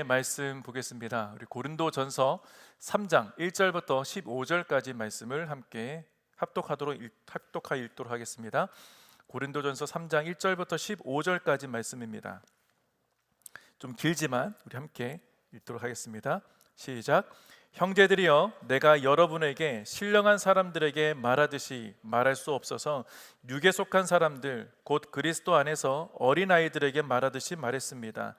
말씀 보겠습니다. 우리 고린도전서 3장 1절부터 15절까지 말씀을 함께 합독하여 읽도록 하겠습니다. 고린도전서 3장 1절부터 15절까지 말씀입니다. 좀 길지만 우리 함께 읽도록 하겠습니다. 시작. 형제들이여, 내가 여러분에게 신령한 사람들에게 말하듯이 말할 수 없어서 육에 속한 사람들 곧 그리스도 안에서 어린아이들에게 말하듯이 말했습니다.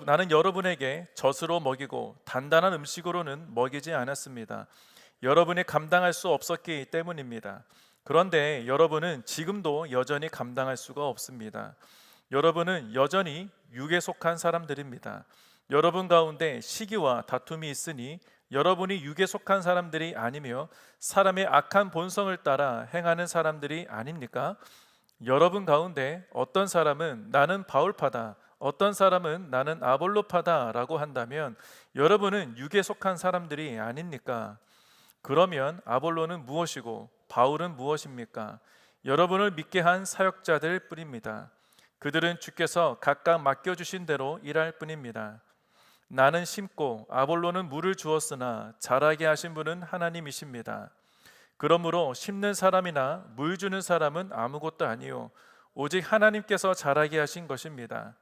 나는 여러분에게 젖으로 먹이고 단단한 음식으로는 먹이지 않았습니다. 여러분이 감당할 수 없었기 때문입니다. 그런데 여러분은 지금도 여전히 감당할 수가 없습니다. 여러분은 여전히 육에 속한 사람들입니다. 여러분 가운데 시기와 다툼이 있으니 여러분이 육에 속한 사람들이 아니며 사람의 악한 본성을 따라 행하는 사람들이 아닙니까? 여러분 가운데 어떤 사람은 나는 바울파다, 어떤 사람은 나는 아볼로파다 라고 한다면 여러분은 육에 속한 사람들이 아닙니까? 그러면 아볼로는 무엇이고 바울은 무엇입니까? 여러분을 믿게 한 사역자들 뿐입니다. 그들은 주께서 각각 맡겨주신 대로 일할 뿐입니다. 나는 심고 아볼로는 물을 주었으나 자라게 하신 분은 하나님이십니다. 그러므로 심는 사람이나 물 주는 사람은 아무것도 아니요 오직 하나님께서 자라게 하신 것입니다.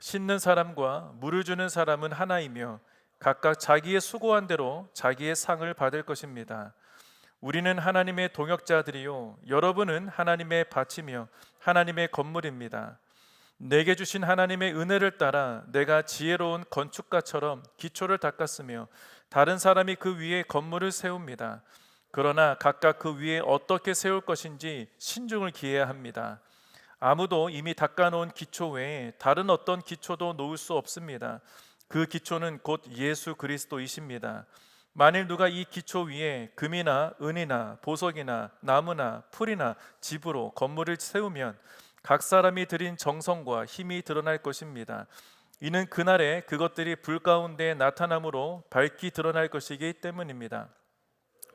심는 사람과 물을 주는 사람은 하나이며 각각 자기의 수고한 대로 자기의 상을 받을 것입니다. 우리는 하나님의 동역자들이요 여러분은 하나님의 밭이며 하나님의 건물입니다. 내게 주신 하나님의 은혜를 따라 내가 지혜로운 건축가처럼 기초를 닦았으며 다른 사람이 그 위에 건물을 세웁니다. 그러나 각각 그 위에 어떻게 세울 것인지 신중을 기해야 합니다. 아무도 이미 닦아놓은 기초 외에 다른 어떤 기초도 놓을 수 없습니다. 그 기초는 곧 예수 그리스도이십니다. 만일 누가 이 기초 위에 금이나 은이나 보석이나 나무나 풀이나 집으로 건물을 세우면 각 사람이 들인 정성과 힘이 드러날 것입니다. 이는 그날에 그것들이 불 가운데 나타남으로 밝히 드러날 것이기 때문입니다.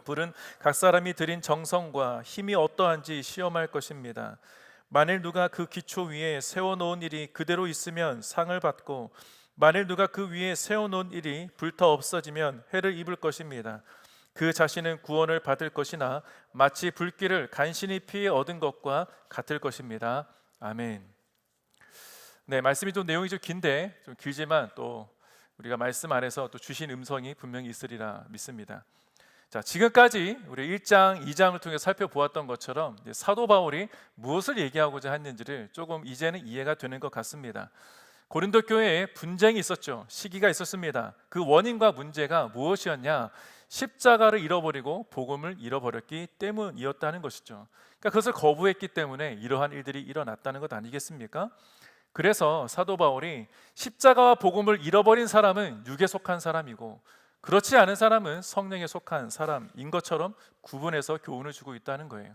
불은 각 사람이 들인 정성과 힘이 어떠한지 시험할 것입니다. 만일 누가 그 기초 위에 세워놓은 일이 그대로 있으면 상을 받고 만일 누가 그 위에 세워놓은 일이 불타 없어지면 해를 입을 것입니다. 그 자신은 구원을 받을 것이나 마치 불길을 간신히 피해 얻은 것과 같을 것입니다. 아멘. 네, 말씀이 좀 내용이 좀 긴데 좀 길지만 또 우리가 말씀 안에서 또 주신 음성이 분명히 있으리라 믿습니다. 자, 지금까지 우리 1장, 2장을 통해 살펴보았던 것처럼 사도 바울이 무엇을 얘기하고자 했는지를 조금 이제는 이해가 되는 것 같습니다. 고린도 교회에 분쟁이 있었죠. 시기가 있었습니다. 그 원인과 문제가 무엇이었냐? 십자가를 잃어버리고 복음을 잃어버렸기 때문이었다는 것이죠. 그러니까 그것을 거부했기 때문에 이러한 일들이 일어났다는 것 아니겠습니까? 그래서 사도 바울이 십자가와 복음을 잃어버린 사람은 육에 속한 사람이고 그렇지 않은 사람은 성령에 속한 사람인 것처럼 구분해서 교훈을 주고 있다는 거예요.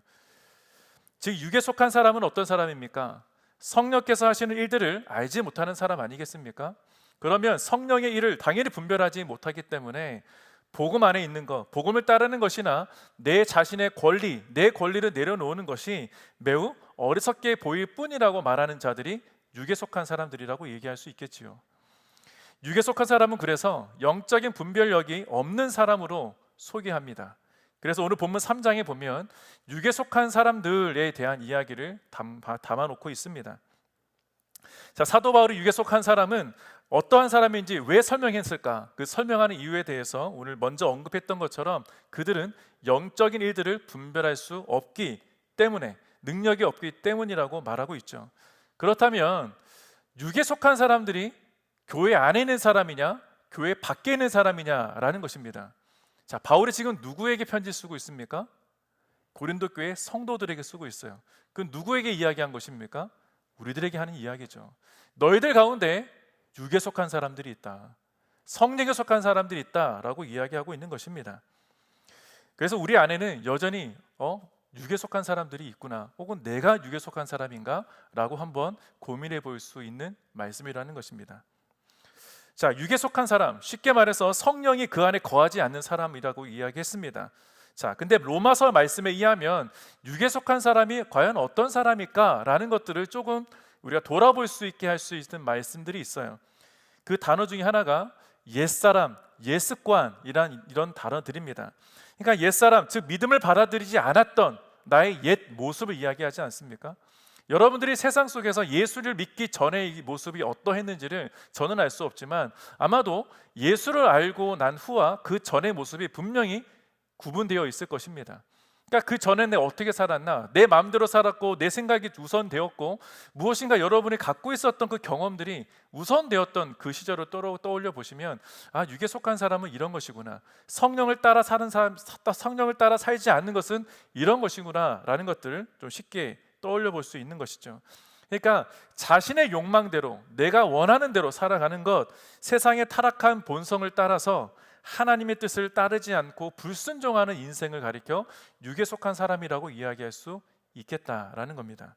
즉 육에 속한 사람은 어떤 사람입니까? 성령께서 하시는 일들을 알지 못하는 사람 아니겠습니까? 그러면 성령의 일을 당연히 분별하지 못하기 때문에 복음 안에 있는 것, 복음을 따르는 것이나 내 자신의 권리, 내 권리를 내려놓는 것이 매우 어리석게 보일 뿐이라고 말하는 자들이 육에 속한 사람들이라고 얘기할 수 있겠지요. 육에 속한 사람은 그래서 영적인 분별력이 없는 사람으로 소개합니다. 그래서 오늘 본문 3장에 보면 육에 속한 사람들에 대한 이야기를 담아놓고 있습니다. 자, 사도 바울이 육에 속한 사람은 어떠한 사람인지 왜 설명했을까? 그 설명하는 이유에 대해서 오늘 먼저 언급했던 것처럼 그들은 영적인 일들을 분별할 수 없기 때문에, 능력이 없기 때문이라고 말하고 있죠. 그렇다면 육에 속한 사람들이 교회 안에 있는 사람이냐 교회 밖에 있는 사람이냐라는 것입니다. 자, 바울이 지금 누구에게 편지 쓰고 있습니까? 고린도 교회 성도들에게 쓰고 있어요. 그 누구에게 이야기한 것입니까? 우리들에게 하는 이야기죠. 너희들 가운데 육에 속한 사람들이 있다, 성령에 속한 사람들이 있다라고 이야기하고 있는 것입니다. 그래서 우리 안에는 여전히 육에 속한 사람들이 있구나, 혹은 내가 육에 속한 사람인가 라고 한번 고민해 볼 수 있는 말씀이라는 것입니다. 자, 육에 속한 사람, 쉽게 말해서 성령이 그 안에 거하지 않는 사람이라고 이야기했습니다. 자, 근데 로마서 말씀에 의하면 육에 속한 사람이 과연 어떤 사람일까? 라는 것들을 조금 우리가 돌아볼 수 있게 할 수 있는 말씀들이 있어요. 그 단어 중에 하나가 옛사람, 옛습관이란 이런 단어들입니다. 그러니까 옛사람, 즉 믿음을 받아들이지 않았던 나의 옛 모습을 이야기하지 않습니까? 여러분들이 세상 속에서 예수를 믿기 전의 이 모습이 어떠했는지를 저는 알 수 없지만 아마도 예수를 알고 난 후와 그 전의 모습이 분명히 구분되어 있을 것입니다. 그러니까 그 전에 내가 어떻게 살았나, 내 마음대로 살았고 내 생각이 우선되었고 무엇인가 여러분이 갖고 있었던 그 경험들이 우선되었던 그 시절을 떠올려 보시면 육에 속한 사람은 이런 것이구나, 성령을 따라 사는 사람, 성령을 따라 살지 않는 것은 이런 것이구나 라는 것들을 좀 쉽게 떠올려 볼 수 있는 것이죠. 그러니까 자신의 욕망대로 내가 원하는 대로 살아가는 것, 세상의 타락한 본성을 따라서 하나님의 뜻을 따르지 않고 불순종하는 인생을 가리켜 육에 속한 사람이라고 이야기할 수 있겠다라는 겁니다.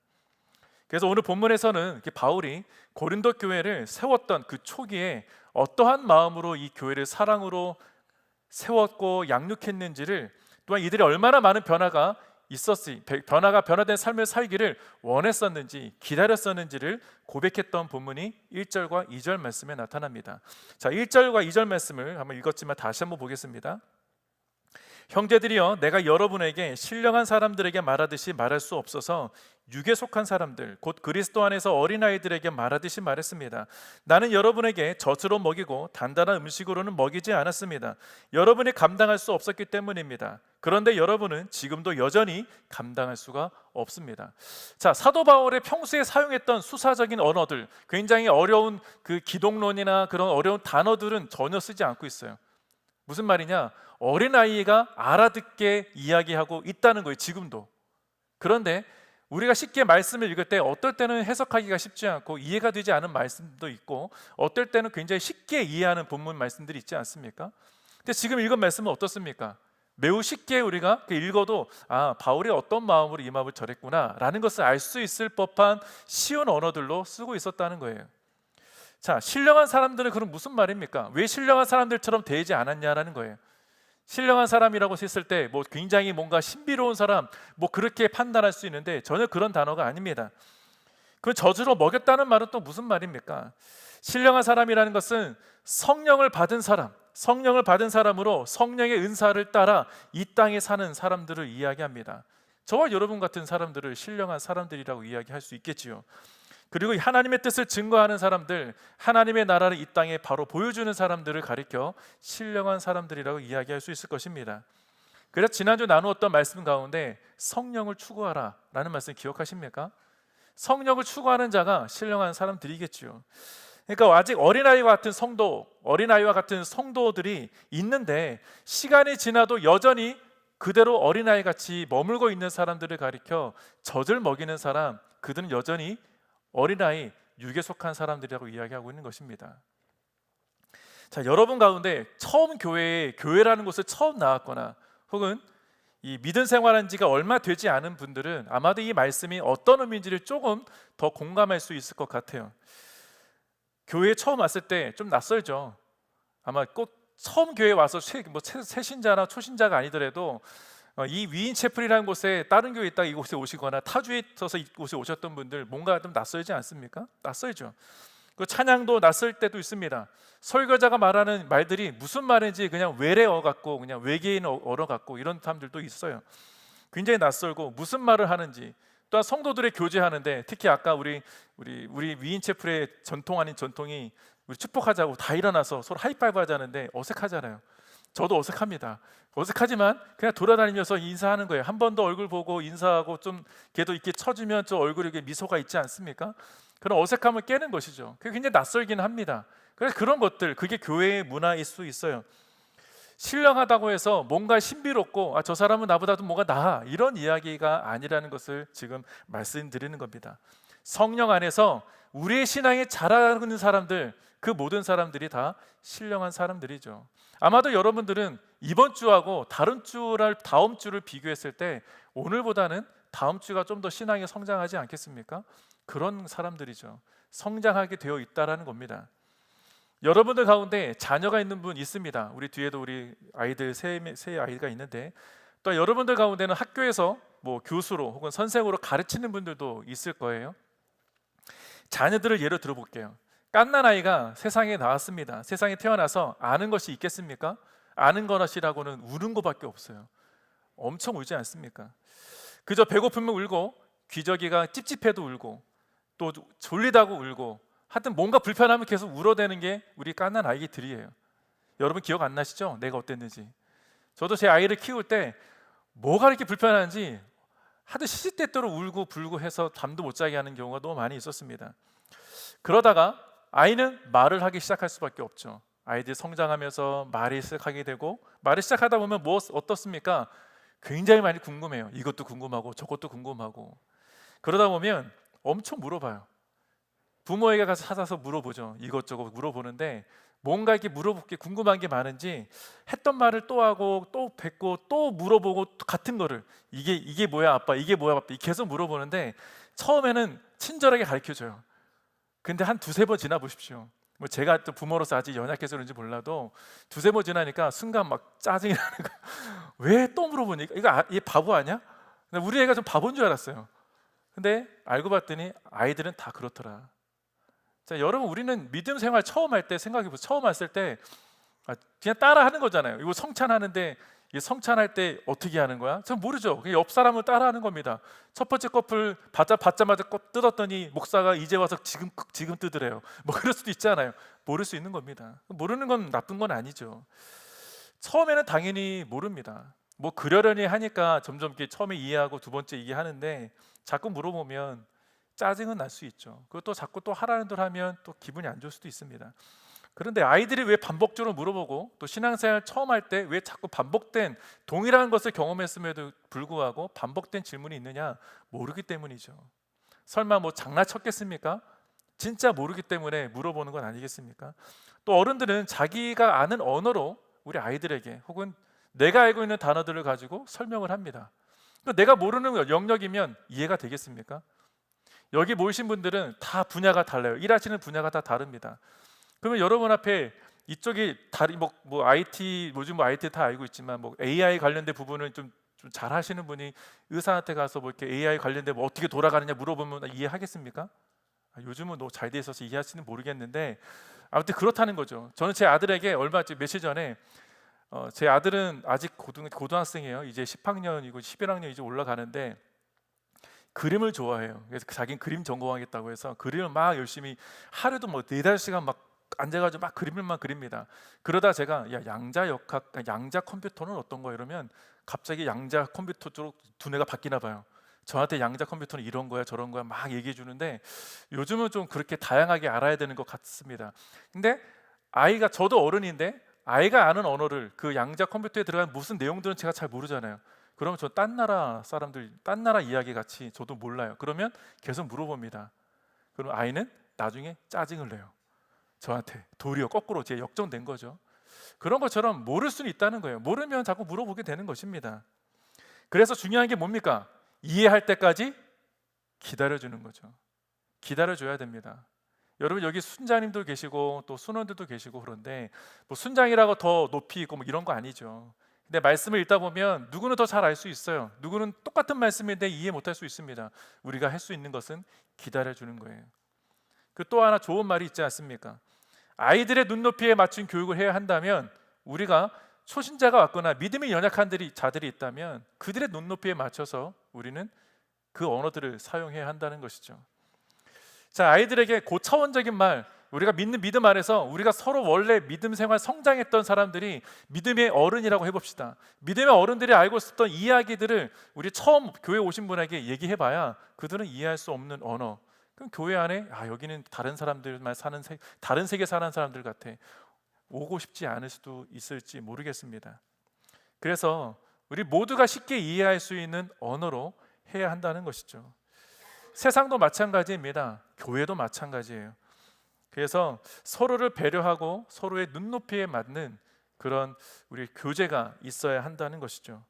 그래서 오늘 본문에서는 바울이 고린도 교회를 세웠던 그 초기에 어떠한 마음으로 이 교회를 사랑으로 세웠고 양육했는지를, 또한 이들이 얼마나 많은 변화된 삶을 살기를 원했었는지 기다렸었는지를 고백했던 본문이 1절과 2절 말씀에 나타납니다. 자, 1절과 2절 말씀을 한번 읽었지만 다시 한번 보겠습니다. 형제들이여, 내가 여러분에게 신령한 사람들에게 말하듯이 말할 수 없어서 육에 속한 사람들 곧 그리스도 안에서 어린아이들에게 말하듯이 말했습니다. 나는 여러분에게 젖으로 먹이고 단단한 음식으로는 먹이지 않았습니다. 여러분이 감당할 수 없었기 때문입니다. 그런데 여러분은 지금도 여전히 감당할 수가 없습니다. 자, 사도 바울의 평소에 사용했던 수사적인 언어들, 굉장히 어려운 그 기독론이나 그런 어려운 단어들은 전혀 쓰지 않고 있어요. 무슨 말이냐? 어린아이가 알아듣게 이야기하고 있다는 거예요, 지금도. 그런데 우리가 쉽게 말씀을 읽을 때 어떨 때는 해석하기가 쉽지 않고 이해가 되지 않은 말씀도 있고, 어떨 때는 굉장히 쉽게 이해하는 본문 말씀들이 있지 않습니까? 근데 지금 읽은 말씀은 어떻습니까? 매우 쉽게 우리가 읽어도 바울이 어떤 마음으로 이 마음을 전했구나 라는 것을 알 수 있을 법한 쉬운 언어들로 쓰고 있었다는 거예요. 자, 신령한 사람들은 그럼 무슨 말입니까? 왜 신령한 사람들처럼 되지 않았냐라는 거예요. 신령한 사람이라고 했을 때 굉장히 뭔가 신비로운 사람, 그렇게 판단할 수 있는데 전혀 그런 단어가 아닙니다. 그 젖으로 먹였다는 말은 또 무슨 말입니까? 신령한 사람이라는 것은 성령을 받은 사람으로 성령의 은사를 따라 이 땅에 사는 사람들을 이야기합니다. 저와 여러분 같은 사람들을 신령한 사람들이라고 이야기할 수 있겠지요. 그리고 하나님의 뜻을 증거하는 사람들, 하나님의 나라를 이 땅에 바로 보여주는 사람들을 가리켜 신령한 사람들이라고 이야기할 수 있을 것입니다. 그래서 지난주 나누었던 말씀 가운데 성령을 추구하라 라는 말씀 기억하십니까? 성령을 추구하는 자가 신령한 사람들이겠지요. 그러니까 아직 어린아이와 같은 성도들이 있는데 시간이 지나도 여전히 그대로 어린아이 같이 머물고 있는 사람들을 가리켜 젖을 먹이는 사람, 그들은 여전히 어린아이, 육에 속한 사람들이라고 이야기하고 있는 것입니다. 자, 여러분 가운데 처음 교회라는 곳을 처음 나왔거나 혹은 이 믿음 생활한 지가 얼마 되지 않은 분들은 아마도 이 말씀이 어떤 의미인지를 조금 더 공감할 수 있을 것 같아요. 교회에 처음 왔을 때 좀 낯설죠. 아마 꼭 처음 교회에 와서 새신자나 초신자가 아니더라도 이 위인 채플이라는 곳에 다른 교회 있다가 이곳에 오시거나 타주에 있어서 이곳에 오셨던 분들 뭔가 좀 낯설지 않습니까? 낯설죠. 그 찬양도 낯설 때도 있습니다. 설교자가 말하는 말들이 무슨 말인지 그냥 외래어 같고 그냥 외계인 어로 같고 이런 사람들도 있어요. 굉장히 낯설고 무슨 말을 하는지, 또한 성도들의 교제하는데 특히 아까 우리 위인 채플의 전통 아닌 전통이 우리 축복하자고 다 일어나서 서로 하이파이브 하자는데 어색하잖아요. 저도 어색합니다. 어색하지만 그냥 돌아다니면서 인사하는 거예요. 한 번 더 얼굴 보고 인사하고 좀 걔도 이렇게 쳐주면 저 얼굴에 미소가 있지 않습니까? 그런 어색함을 깨는 것이죠. 그게 굉장히 낯설기는 합니다. 그래서 그런 것들, 그게 교회의 문화일 수 있어요. 신령하다고 해서 뭔가 신비롭고 저 사람은 나보다도 뭐가 나아, 이런 이야기가 아니라는 것을 지금 말씀드리는 겁니다. 성령 안에서 우리의 신앙에 자라는 사람들, 그 모든 사람들이 다 신령한 사람들이죠. 아마도 여러분들은 이번 주하고 다음 주를 비교했을 때 오늘보다는 다음 주가 좀 더 신앙이 성장하지 않겠습니까? 그런 사람들이죠. 성장하게 되어 있다라는 겁니다. 여러분들 가운데 자녀가 있는 분 있습니다. 우리 뒤에도 우리 아이들 세 아이가 있는데, 또 여러분들 가운데는 학교에서 교수로 혹은 선생으로 가르치는 분들도 있을 거예요. 자녀들을 예로 들어볼게요. 갓난아이가 세상에 나왔습니다. 세상에 태어나서 아는 것이 있겠습니까? 아는 것이라고는 우는 것밖에 없어요. 엄청 울지 않습니까? 그저 배고프면 울고, 기저귀가 찝찝해도 울고, 또 졸리다고 울고, 하여튼 뭔가 불편하면 계속 울어대는 게 우리 갓난아이들이에요. 여러분 기억 안 나시죠? 내가 어땠는지. 저도 제 아이를 키울 때 뭐가 이렇게 불편한지 하도 시시때때로 울고 불고 해서 잠도 못 자게 하는 경우가 너무 많이 있었습니다. 그러다가 아이는 말을 하기 시작할 수밖에 없죠. 아이들이 성장하면서 말이 시작하게 되고, 말을 시작하다 보면 어떻습니까? 굉장히 많이 궁금해요. 이것도 궁금하고 저것도 궁금하고. 그러다 보면 엄청 물어봐요. 부모에게 가서 찾아서 물어보죠. 이것저것 물어보는데 뭔가 이렇게 물어볼 게 궁금한 게 많은지 했던 말을 또 하고 또 뱉고 또 물어보고 또 같은 거를 이게 뭐야 아빠, 이게 뭐야 아빠, 계속 물어보는데 처음에는 친절하게 가르쳐줘요. 근데 한 두세 번 지나 보십시오. 뭐 제가 또 부모로서 아직 연약해서 그런지 몰라도 두세 번 지나니까 순간 막 짜증이 나는 거예요. 왜 또 물어보니? 얘 바보 아니야? 우리 애가 좀 바보인 줄 알았어요. 근데 알고 봤더니 아이들은 다 그렇더라. 자, 여러분, 우리는 믿음 생활 처음 할 때 생각해보세요. 처음 왔을 때 그냥 따라 하는 거잖아요. 이거 성찬하는데 이 성찬할 때 어떻게 하는 거야? 전 모르죠. 그냥 옆 사람을 따라 하는 겁니다. 첫 번째 껍을 받자마자 뜯었더니 목사가 이제 와서 지금 뜯으래요. 뭐 그럴 수도 있잖아요. 모를 수 있는 겁니다. 모르는 건 나쁜 건 아니죠. 처음에는 당연히 모릅니다. 뭐 그러려니 하니까 점점 이렇게 처음에 이해하고 두 번째 이해하는데 자꾸 물어보면 짜증은 날 수 있죠. 그것도 자꾸 또 하라는 대로 하면 또 기분이 안 좋을 수도 있습니다. 그런데 아이들이 왜 반복적으로 물어보고 또 신앙생활 처음 할 때 왜 자꾸 반복된 동일한 것을 경험했음에도 불구하고 반복된 질문이 있느냐? 모르기 때문이죠. 설마 뭐 장난쳤겠습니까? 진짜 모르기 때문에 물어보는 건 아니겠습니까? 또 어른들은 자기가 아는 언어로 우리 아이들에게 혹은 내가 알고 있는 단어들을 가지고 설명을 합니다. 내가 모르는 영역이면 이해가 되겠습니까? 여기 모이신 분들은 다 분야가 달라요. 일하시는 분야가 다 다릅니다. 그러면 여러분 앞에 이쪽이 뭐 IT, 요즘 뭐 IT 다 알고 있지만 뭐 AI 관련된 부분을 좀 잘 하시는 분이 의사한테 가서 뭐 이렇게 AI 관련된 뭐 어떻게 돌아가느냐 물어보면 이해하겠습니까? 요즘은 너무 잘 돼 있어서 이해할지는 모르겠는데 아무튼 그렇다는 거죠. 저는 제 아들에게 며칠 전에 제 아들은 아직 고등학생이에요. 이제 10학년이고 11학년 이제 올라가는데 그림을 좋아해요. 그래서 자기는 그림 전공하겠다고 해서 그림을 막 열심히 하루도 뭐 4-5시간 막 앉아가지고 막 그림을만 그립니다. 그러다 제가 양자 컴퓨터는 어떤 거 이러면 갑자기 양자 컴퓨터 쪽으로 두뇌가 바뀌나 봐요. 저한테 양자 컴퓨터는 이런 거야 저런 거야 막 얘기해 주는데 요즘은 좀 그렇게 다양하게 알아야 되는 것 같습니다. 근데 저도 어른인데 아이가 아는 언어를 그 양자 컴퓨터에 들어간 무슨 내용들은 제가 잘 모르잖아요. 그러면 저 딴 나라 사람들, 딴 나라 이야기 같이 저도 몰라요. 그러면 계속 물어봅니다. 그럼 아이는 나중에 짜증을 내요. 저한테 도리어 거꾸로 제 역전된 거죠. 그런 것처럼 모를 수는 있다는 거예요. 모르면 자꾸 물어보게 되는 것입니다. 그래서 중요한 게 뭡니까? 이해할 때까지 기다려주는 거죠. 기다려줘야 됩니다. 여러분 여기 순자님도 계시고 또 순원들도 계시고 그런데 뭐 순장이라고 더 높이 있고 뭐 이런 거 아니죠. 근데 말씀을 읽다 보면 누구는 더 잘 알 수 있어요. 누구는 똑같은 말씀인데 이해 못할 수 있습니다. 우리가 할 수 있는 것은 기다려주는 거예요. 그 또 하나 좋은 말이 있지 않습니까? 아이들의 눈높이에 맞춘 교육을 해야 한다면 우리가 초신자가 왔거나 믿음이 연약한 자들이 있다면 그들의 눈높이에 맞춰서 우리는 그 언어들을 사용해야 한다는 것이죠. 자, 아이들에게 고차원적인 말, 우리가 믿는 믿음 안에서 우리가 서로 원래 믿음 생활 성장했던 사람들이 믿음의 어른이라고 해봅시다. 믿음의 어른들이 알고 있었던 이야기들을 우리 처음 교회 오신 분에게 얘기해봐야 그들은 이해할 수 없는 언어. 그럼 교회 안에 여기는 다른 사람들만 사는 다른 세계 사는 사람들 같아. 오고 싶지 않을 수도 있을지 모르겠습니다. 그래서 우리 모두가 쉽게 이해할 수 있는 언어로 해야 한다는 것이죠. 세상도 마찬가지입니다. 교회도 마찬가지예요. 그래서 서로를 배려하고 서로의 눈높이에 맞는 그런 우리 교제가 있어야 한다는 것이죠.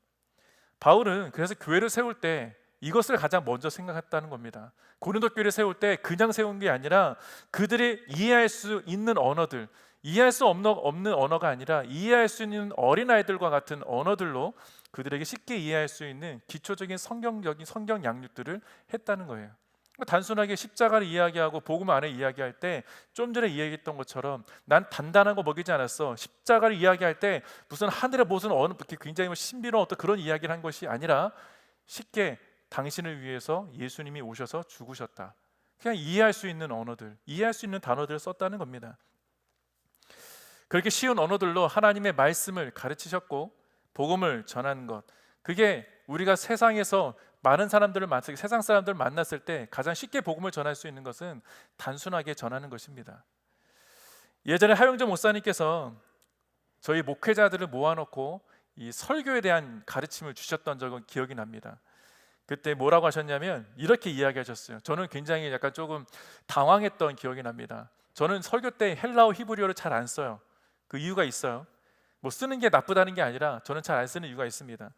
바울은 그래서 교회를 세울 때 이것을 가장 먼저 생각했다는 겁니다. 고린도 교회를 세울 때 그냥 세운 게 아니라 그들이 이해할 수 있는 언어들, 이해할 수 없는 언어가 아니라 이해할 수 있는 어린아이들과 같은 언어들로 그들에게 쉽게 이해할 수 있는 기초적인 성경 양육들을 했다는 거예요. 단순하게 십자가를 이야기하고 복음 안에 이야기할 때 좀 전에 이야기했던 것처럼 난 단단한 거 먹이지 않았어. 십자가를 이야기할 때 무슨 하늘에 무슨 어느 굉장히 신비로운 어떤 그런 이야기를 한 것이 아니라 쉽게 당신을 위해서 예수님이 오셔서 죽으셨다. 그냥 이해할 수 있는 언어들, 이해할 수 있는 단어들을 썼다는 겁니다. 그렇게 쉬운 언어들로 하나님의 말씀을 가르치셨고 복음을 전하는 것, 그게 우리가 세상에서 많은 사람들을 세상 사람들을 만났을 때 가장 쉽게 복음을 전할 수 있는 것은 단순하게 전하는 것입니다. 예전에 하영조 목사님께서 저희 목회자들을 모아놓고 이 설교에 대한 가르침을 주셨던 적은 기억이 납니다. 그때 뭐라고 하셨냐면 이렇게 이야기하셨어요. 저는 굉장히 약간 조금 당황했던 기억이 납니다. 저는 설교 때 헬라어 히브리어를 잘 안 써요. 그 이유가 있어요. 뭐 쓰는 게 나쁘다는 게 아니라 저는 잘 안 쓰는 이유가 있습니다.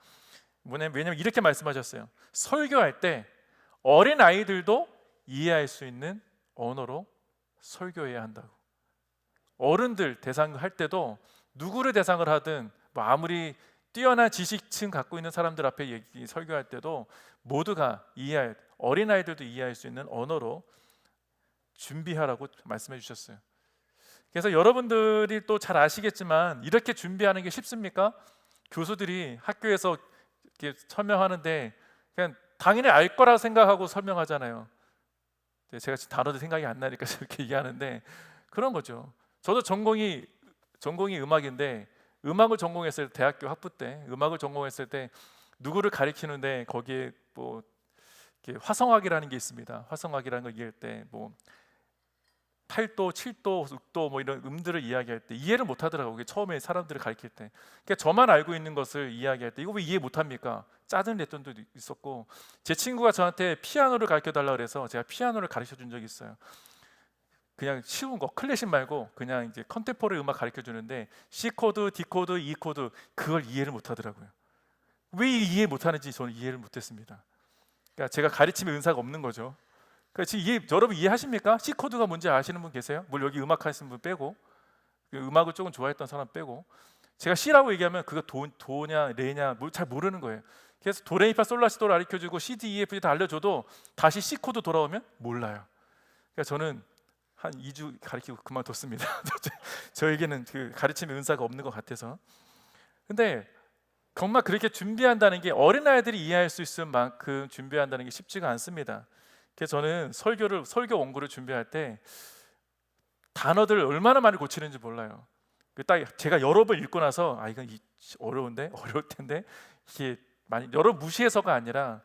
왜냐면 이렇게 말씀하셨어요. 설교할 때 어린 아이들도 이해할 수 있는 언어로 설교해야 한다고. 어른들 대상할 때도 누구를 대상을 하든 뭐 아무리 뛰어난 지식층 갖고 있는 사람들 앞에 설교할 때도 모두가 이해할, 어린 아이들도 이해할 수 있는 언어로 준비하라고 말씀해 주셨어요. 그래서 여러분들이 또 잘 아시겠지만 이렇게 준비하는 게 쉽습니까? 교수들이 학교에서 이렇게 설명하는데 그냥 당연히 알 거라고 생각하고 설명하잖아요. 제가 지금 단어도 생각이 안 나니까 이렇게 얘기하는데 그런 거죠. 저도 전공이 음악인데 음악을 전공했을 때, 대학교 학부 때 음악을 전공했을 때 누구를 가리키는데 거기에 뭐 화성학이라는 게 있습니다. 화성학이라는 걸 얘기할 때 뭐 8도, 7도, 6도 뭐 이런 음들을 이야기할 때 이해를 못 하더라고요. 처음에 사람들을 가르칠 때. 그러니까 저만 알고 있는 것을 이야기할 때 이거 왜 이해 못 합니까? 짜증 냈던 적도 있었고, 제 친구가 저한테 피아노를 가르쳐 달라고 그래서 제가 피아노를 가르쳐 준 적이 있어요. 그냥 쉬운 거, 클래식 말고 그냥 이제 컨템포러리 음악 가르쳐 주는데 C 코드, D 코드, E 코드 그걸 이해를 못 하더라고요. 왜 이해 못 하는지 저는 이해를 못 했습니다. 그러니까 제가 가르침의 은사가 없는 거죠. 그러니까 지금 여러분 이해하십니까? C 코드가 뭔지 아시는 분 계세요? 물론 여기 음악 하시는 분 빼고, 음악을 조금 좋아했던 사람 빼고, 제가 C라고 얘기하면 그거 도냐 레냐 뭘 잘 모르는 거예요. 그래서 도레미파솔라시도를 가르쳐주고 C, D, E, F, G 다 알려줘도 다시 C 코드 돌아오면 몰라요. 그러니까 저는 한 2주 가르치고 그만뒀습니다. 저에게는 그 가르침의 은사가 없는 것 같아서. 근데 정말 그렇게 준비한다는 게 어린아이들이 이해할 수 있을 만큼 준비한다는 게 쉽지가 않습니다. 그래서 저는 설교 원고를 준비할 때 단어들을 얼마나 많이 고치는지 몰라요. 딱 제가 여러 번 읽고 나서 이건 어려울 텐데 이게 많이 여러 무시해서가 아니라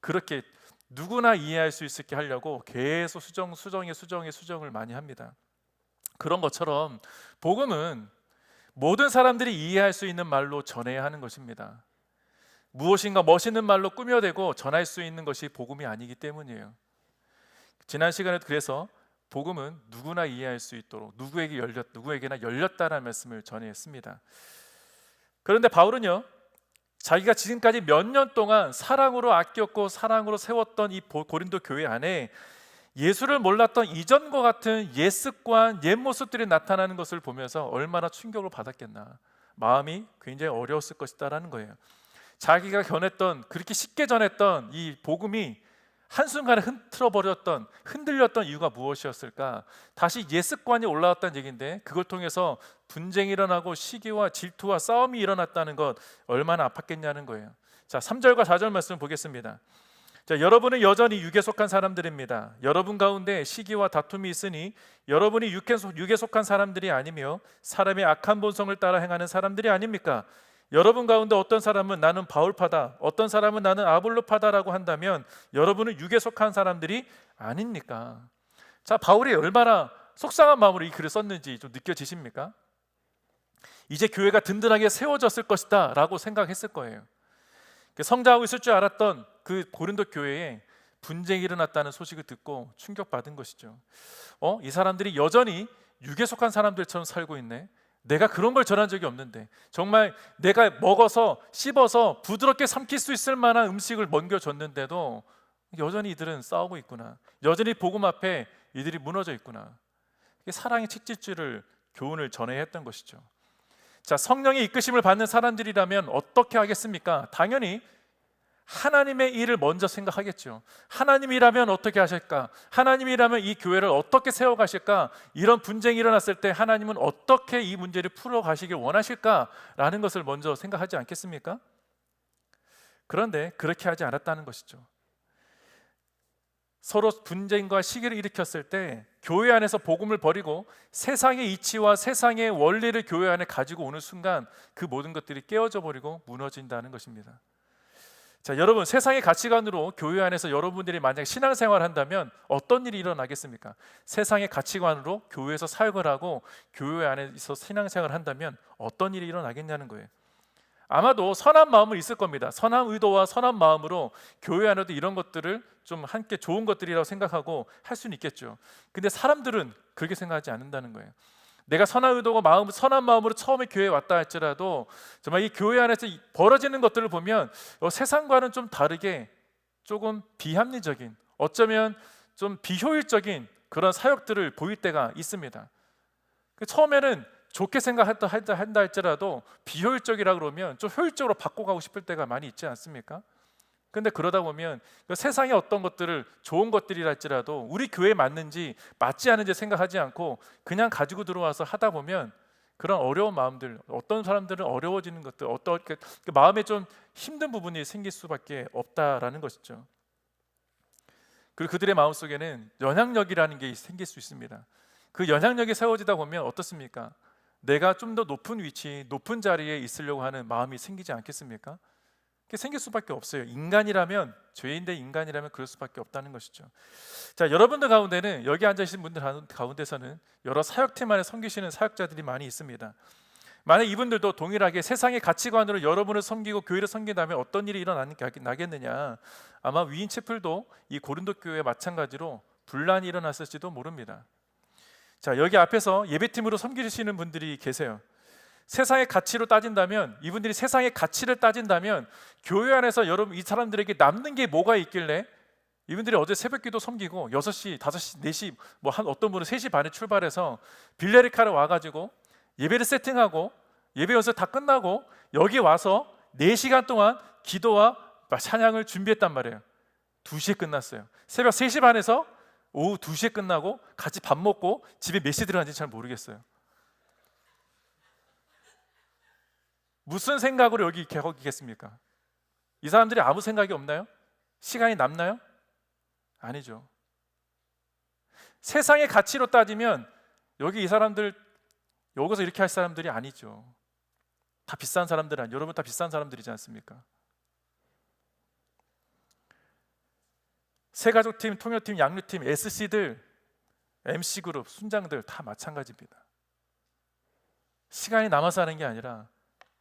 그렇게 누구나 이해할 수 있게 하려고 계속 수정을 많이 합니다. 그런 것처럼 복음은 모든 사람들이 이해할 수 있는 말로 전해야 하는 것입니다. 무엇인가 멋있는 말로 꾸며대고 전할 수 있는 것이 복음이 아니기 때문이에요. 지난 시간에도 그래서 복음은 누구나 이해할 수 있도록 누구에게나 열렸다라는 말씀을 전했습니다. 그런데 바울은요, 자기가 지금까지 몇 년 동안 사랑으로 아꼈고 사랑으로 세웠던 이 고린도 교회 안에 예수를 몰랐던 이전과 같은 옛 습관, 옛 모습들이 나타나는 것을 보면서 얼마나 충격을 받았겠나, 마음이 굉장히 어려웠을 것이다라는 거예요. 자기가 그렇게 쉽게 전했던 이 복음이 한순간에 흔들렸던 이유가 무엇이었을까? 다시 옛 습관이 올라왔다는 얘기인데 그걸 통해서 분쟁이 일어나고 시기와 질투와 싸움이 일어났다는 것, 얼마나 아팠겠냐는 거예요. 자, 3절과 4절 말씀 보겠습니다. 자, 여러분은 여전히 육에 속한 사람들입니다. 여러분 가운데 시기와 다툼이 있으니 여러분이 육에 속한 사람들이 아니며 사람의 악한 본성을 따라 행하는 사람들이 아닙니까? 여러분 가운데 어떤 사람은 나는 바울파다, 어떤 사람은 나는 아볼로파다라고 한다면 여러분은 육에 속한 사람들이 아닙니까? 자, 바울이 얼마나 속상한 마음으로 이 글을 썼는지 좀 느껴지십니까? 이제 교회가 든든하게 세워졌을 것이다 라고 생각했을 거예요. 성장하고 있을 줄 알았던 그 고린도 교회에 분쟁이 일어났다는 소식을 듣고 충격받은 것이죠. 이 사람들이 여전히 육에 속한 사람들처럼 살고 있네. 내가 그런 걸 전한 적이 없는데, 정말 내가 먹어서 씹어서 부드럽게 삼킬 수 있을 만한 음식을 먹여줬는데도 여전히 이들은 싸우고 있구나, 여전히 복음 앞에 이들이 무너져 있구나. 사랑의 책짓줄을 교훈을 전해야 했던 것이죠. 자, 성령의 이끄심을 받는 사람들이라면 어떻게 하겠습니까? 당연히 하나님의 일을 먼저 생각하겠죠. 하나님이라면 어떻게 하실까? 하나님이라면 이 교회를 어떻게 세워가실까? 이런 분쟁이 일어났을 때 하나님은 어떻게 이 문제를 풀어가시길 원하실까라는 것을 먼저 생각하지 않겠습니까? 그런데 그렇게 하지 않았다는 것이죠. 서로 분쟁과 시기를 일으켰을 때 교회 안에서 복음을 버리고 세상의 이치와 세상의 원리를 교회 안에 가지고 오는 순간 그 모든 것들이 깨어져 버리고 무너진다는 것입니다. 자, 여러분, 세상의 가치관으로 교회 안에서 여러분들이 만약 신앙생활을 한다면 어떤 일이 일어나겠습니까? 세상의 가치관으로 교회에서 사역을 하고 교회 안에서 신앙생활을 한다면 어떤 일이 일어나겠냐는 거예요. 아마도 선한 마음은 있을 겁니다. 선한 의도와 선한 마음으로 교회 안에도 이런 것들을 좀 함께 좋은 것들이라고 생각하고 할 수는 있겠죠. 근데 사람들은 그렇게 생각하지 않는다는 거예요. 내가 선한 의도가 선한 마음으로 처음에 교회에 왔다 할지라도 정말 이 교회 안에서 벌어지는 것들을 보면 세상과는 좀 다르게 조금 비합리적인, 어쩌면 좀 비효율적인 그런 사역들을 보일 때가 있습니다. 처음에는 좋게 생각한다 할지라도 비효율적이라 그러면 좀 효율적으로 바꿔가고 싶을 때가 많이 있지 않습니까? 근데 그러다 보면 세상의 어떤 것들을 좋은 것들이라 할지라도 우리 교회에 맞는지 맞지 않은지 생각하지 않고 그냥 가지고 들어와서 하다 보면 그런 어려운 마음들, 어떤 사람들은 어려워지는 것들, 어떤 마음에 좀 힘든 부분이 생길 수밖에 없다라는 것이죠. 그리고 그들의 마음속에는 영향력이라는 게 생길 수 있습니다. 그 영향력이 세워지다 보면 어떻습니까? 내가 좀 더 높은 위치, 높은 자리에 있으려고 하는 마음이 생기지 않겠습니까? 그게 생길 수밖에 없어요. 인간이라면, 죄인 대 인간이라면 그럴 수밖에 없다는 것이죠. 자, 여러분들 가운데는, 여기 앉아 계신 분들 가운데서는 여러 사역팀 안에 섬기시는 사역자들이 많이 있습니다. 만약 이분들도 동일하게 세상의 가치관으로 여러분을 섬기고 교회를 섬긴다면 어떤 일이 일어나겠느냐? 아마 위인 채플도 이 고린도 교회에 마찬가지로 분란이 일어났을지도 모릅니다. 자, 여기 앞에서 예배팀으로 섬기시는 분들이 계세요. 세상의 가치로 따진다면, 이분들이 세상의 가치를 따진다면 교회 안에서 여러분 이 사람들에게 남는 게 뭐가 있길래 이분들이 어제 새벽기도 섬기고 6시, 5시, 4시 어떤 분은 3시 반에 출발해서 빌레리카를 와가지고 예배를 세팅하고 예배 연습 다 끝나고 여기 와서 4시간 동안 기도와 찬양을 준비했단 말이에요. 2시에 끝났어요. 새벽 3시 반에서 오후 2시에 끝나고 같이 밥 먹고 집에 몇 시에 들어갔는지 잘 모르겠어요. 무슨 생각으로 여기 계겠습니까? 이 사람들이 아무 생각이 없나요? 시간이 남나요? 아니죠. 세상의 가치로 따지면 여기 이 사람들 여기서 이렇게 할 사람들이 아니죠. 다 비싼 사람들 아니에요. 여러분 다 비싼 사람들이지 않습니까? 새가족팀, 통역팀, 양육팀, SC들, MC그룹, 순장들 다 마찬가지입니다. 시간이 남아서 하는 게 아니라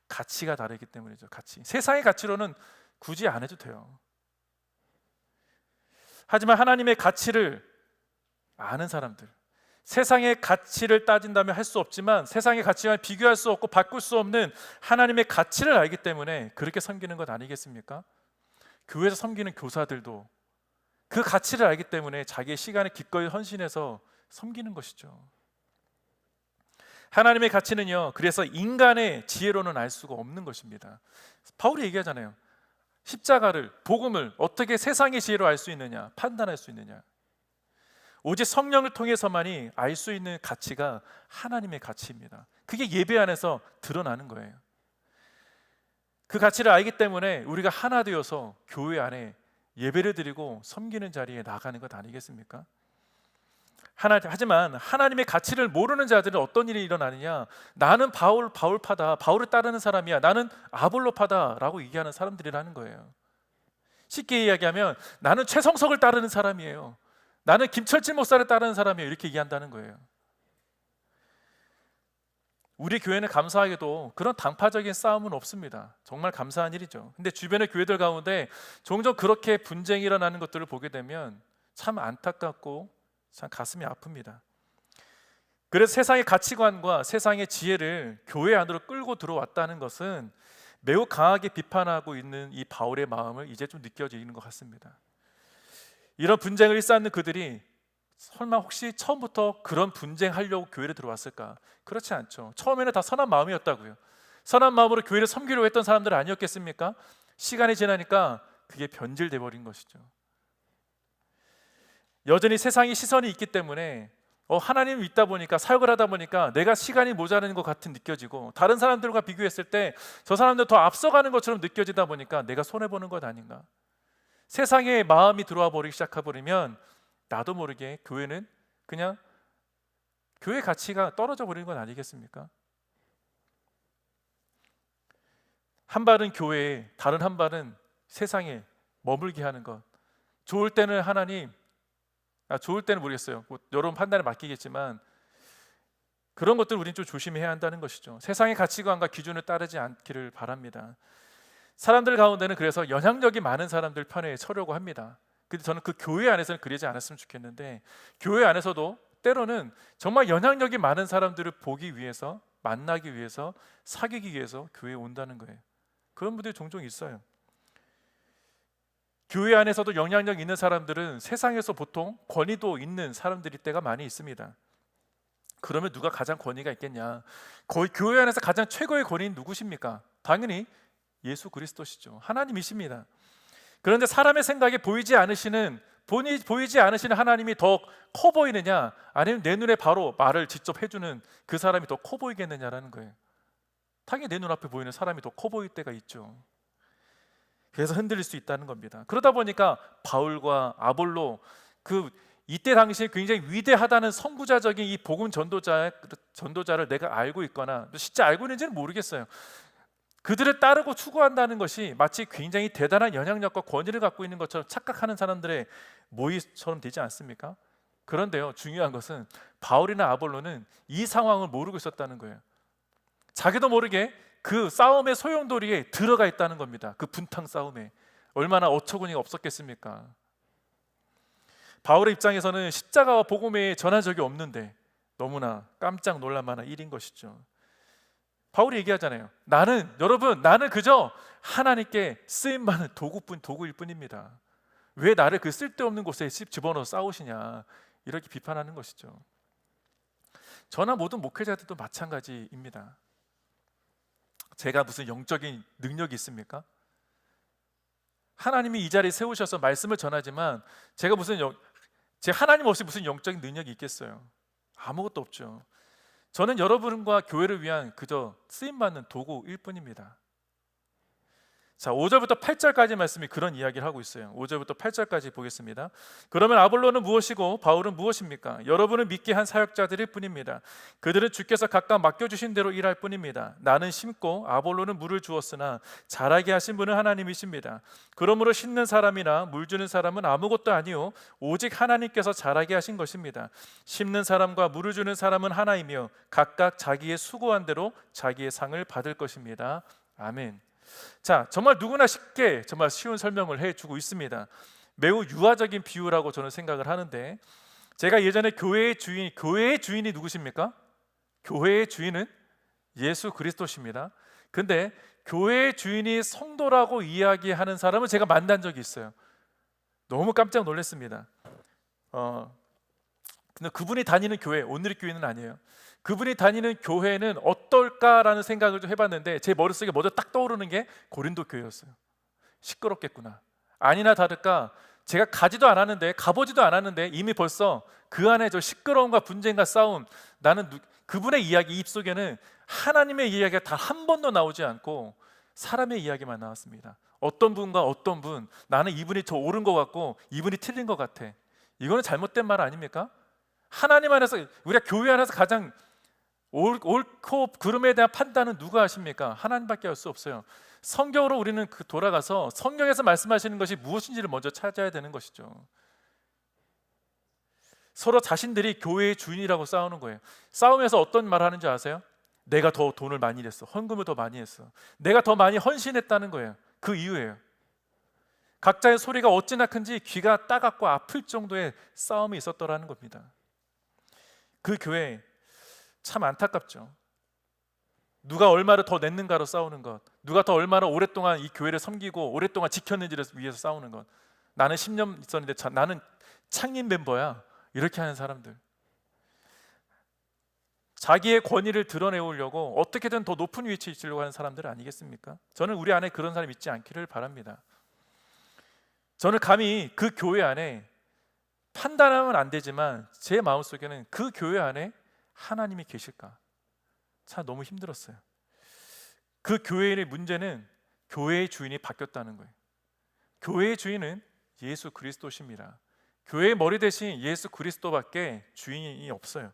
가치가 다르기 때문이죠. 가치. 세상의 가치로는 굳이 안 해도 돼요. 하지만 하나님의 가치를 아는 사람들, 세상의 가치를 따진다면 할 수 없지만 세상의 가치와 비교할 수 없고 바꿀 수 없는 하나님의 가치를 알기 때문에 그렇게 섬기는 것 아니겠습니까? 교회에서 섬기는 교사들도 그 가치를 알기 때문에 자기의 시간을 기꺼이 헌신해서 섬기는 것이죠. 하나님의 가치는요, 그래서 인간의 지혜로는 알 수가 없는 것입니다. 바울이 얘기하잖아요. 십자가를, 복음을 어떻게 세상의 지혜로 알 수 있느냐, 판단할 수 있느냐. 오직 성령을 통해서만이 알 수 있는 가치가 하나님의 가치입니다. 그게 예배 안에서 드러나는 거예요. 그 가치를 알기 때문에 우리가 하나 되어서 교회 안에 예배를 드리고 섬기는 자리에 나가는 것 아니겠습니까? 하지만 하나님의 가치를 모르는 자들은 어떤 일이 일어나느냐? 나는 바울파다, 바울을 따르는 사람이야, 나는 아볼로파다 라고 얘기하는 사람들이라는 거예요. 쉽게 이야기하면 나는 최성석을 따르는 사람이에요, 나는 김철진 목사를 따르는 사람이에요, 이렇게 얘기한다는 거예요. 우리 교회는 감사하게도 그런 당파적인 싸움은 없습니다. 정말 감사한 일이죠. 근데 주변의 교회들 가운데 종종 그렇게 분쟁이 일어나는 것들을 보게 되면 참 안타깝고 참 가슴이 아픕니다. 그래서 세상의 가치관과 세상의 지혜를 교회 안으로 끌고 들어왔다는 것은 매우 강하게 비판하고 있는 이 바울의 마음을 이제 좀 느껴지는 것 같습니다. 이런 분쟁을 일삼는 그들이 설마 혹시 처음부터 그런 분쟁하려고 교회를 들어왔을까? 그렇지 않죠. 처음에는 다 선한 마음이었다고요. 선한 마음으로 교회를 섬기려고 했던 사람들 아니었겠습니까? 시간이 지나니까 그게 변질돼 버린 것이죠. 여전히 세상의 시선이 있기 때문에 하나님 있다 보니까, 사역을 하다 보니까 내가 시간이 모자라는 것 같은 느껴지고, 다른 사람들과 비교했을 때 저 사람들 더 앞서가는 것처럼 느껴지다 보니까 내가 손해보는 것 아닌가. 세상에 마음이 들어와 버리기 시작해버리면 나도 모르게 교회는 그냥 교회 가치가 떨어져 버리는 건 아니겠습니까? 한 발은 교회에, 다른 한 발은 세상에 머물게 하는 것. 좋을 때는 하나님, 좋을 때는 모르겠어요. 여러분 판단에 맡기겠지만 그런 것들 우리는 좀 조심해야 한다는 것이죠. 세상의 가치관과 기준을 따르지 않기를 바랍니다. 사람들 가운데는 그래서 영향력이 많은 사람들 편에 서려고 합니다. 근데 저는 그 교회 안에서는 그러지 않았으면 좋겠는데, 교회 안에서도 때로는 정말 영향력이 많은 사람들을 보기 위해서, 만나기 위해서, 사귀기 위해서 교회에 온다는 거예요. 그런 분들이 종종 있어요. 교회 안에서도 영향력 있는 사람들은 세상에서 보통 권위도 있는 사람들일 때가 많이 있습니다. 그러면 누가 가장 권위가 있겠냐? 거의 교회 안에서 가장 최고의 권위는 누구십니까? 당연히 예수 그리스도시죠. 하나님이십니다. 그런데 사람의 생각에 보이지 않으시는 하나님이 더 커 보이느냐, 아니면 내 눈에 바로 말을 직접 해주는 그 사람이 더 커 보이겠느냐라는 거예요. 당연히 내 눈앞에 보이는 사람이 더 커 보일 때가 있죠. 그래서 흔들릴 수 있다는 겁니다. 그러다 보니까 바울과 아볼로, 이때 당시에 굉장히 위대하다는 선구자적인 이 복음 전도자를 내가 알고 있거나 진짜 알고 있는지는 모르겠어요. 그들을 따르고 추구한다는 것이 마치 굉장히 대단한 영향력과 권위를 갖고 있는 것처럼 착각하는 사람들의 모의처럼 되지 않습니까? 그런데요, 중요한 것은 바울이나 아볼로는 이 상황을 모르고 있었다는 거예요. 자기도 모르게 그 싸움의 소용돌이에 들어가 있다는 겁니다. 그 분탕 싸움에 얼마나 어처구니가 없었겠습니까? 바울의 입장에서는 십자가와 복음에 전한 적이 없는데 너무나 깜짝 놀랄 만한 일인 것이죠. 바울이 얘기하잖아요. 나는 그저 하나님께 쓰임받는 도구일 뿐입니다. 왜 나를 그 쓸데없는 곳에 집어넣어 싸우시냐, 이렇게 비판하는 것이죠. 저나 모든 목회자들도 마찬가지입니다. 제가 무슨 영적인 능력이 있습니까? 하나님이 이 자리에 세우셔서 말씀을 전하지만 제 하나님 없이 무슨 영적인 능력이 있겠어요? 아무것도 없죠. 저는 여러분과 교회를 위한 그저 쓰임받는 도구일 뿐입니다. 자, 5절부터 8절까지 말씀이 그런 이야기를 하고 있어요. 5절부터 8절까지 보겠습니다. 그러면 아볼로는 무엇이고 바울은 무엇입니까? 여러분은 믿게 한 사역자들일 뿐입니다. 그들은 주께서 각각 맡겨주신 대로 일할 뿐입니다. 나는 심고 아볼로는 물을 주었으나 자라게 하신 분은 하나님이십니다. 그러므로 심는 사람이나 물 주는 사람은 아무것도 아니요 오직 하나님께서 자라게 하신 것입니다. 심는 사람과 물을 주는 사람은 하나이며 각각 자기의 수고한 대로 자기의 상을 받을 것입니다. 아멘. 자, 정말 누구나 쉽게 정말 쉬운 설명을 해주고 있습니다. 매우 유아적인 비유라고 저는 생각을 하는데, 제가 예전에 교회의 주인이 누구십니까? 교회의 주인은 예수 그리스도십니다. 근데 교회의 주인이 성도라고 이야기하는 사람을 제가 만난 적이 있어요. 너무 깜짝 놀랐습니다. 근데 그분이 다니는 교회, 온누리교회는 아니에요. 그분이 다니는 교회는 어떨까라는 생각을 좀 해봤는데 제 머릿속에 먼저 딱 떠오르는 게 고린도 교회였어요. 시끄럽겠구나. 아니나 다를까 제가 가보지도 않았는데 이미 벌써 그 안에 저 시끄러움과 분쟁과 싸움, 그분의 이야기 입속에는 하나님의 이야기가 단 한 번도 나오지 않고 사람의 이야기만 나왔습니다. 어떤 분과 어떤 분, 나는 이분이 더 옳은 것 같고 이분이 틀린 것 같아. 이거는 잘못된 말 아닙니까? 하나님 안에서, 우리가 교회 안에서 가장 옳고 그름에 대한 판단은 누가 하십니까? 하나님밖에 할 수 없어요. 성경으로 우리는 돌아가서 성경에서 말씀하시는 것이 무엇인지를 먼저 찾아야 되는 것이죠. 서로 자신들이 교회의 주인이라고 싸우는 거예요. 싸움에서 어떤 말 하는지 아세요? 내가 더 돈을 많이 냈어, 헌금을 더 많이 했어, 내가 더 많이 헌신했다는 거예요. 그 이유예요. 각자의 소리가 어찌나 큰지 귀가 따갑고 아플 정도의 싸움이 있었더라는 겁니다. 그 교회 참 안타깝죠. 누가 얼마를 더 냈는가로 싸우는 것, 누가 더 얼마나 오랫동안 이 교회를 섬기고 오랫동안 지켰는지를 위해서 싸우는 것. 나는 10년 있었는데 나는 창립 멤버야, 이렇게 하는 사람들. 자기의 권위를 드러내려고 어떻게든 더 높은 위치에 있으려고 하는 사람들 아니겠습니까? 저는 우리 안에 그런 사람 있지 않기를 바랍니다. 저는 감히 그 교회 안에 판단하면 안 되지만 제 마음속에는 그 교회 안에 하나님이 계실까? 참 너무 힘들었어요. 그 교회의 문제는 교회의 주인이 바뀌었다는 거예요. 교회의 주인은 예수 그리스도십니다. 교회의 머리 대신 예수 그리스도밖에 주인이 없어요.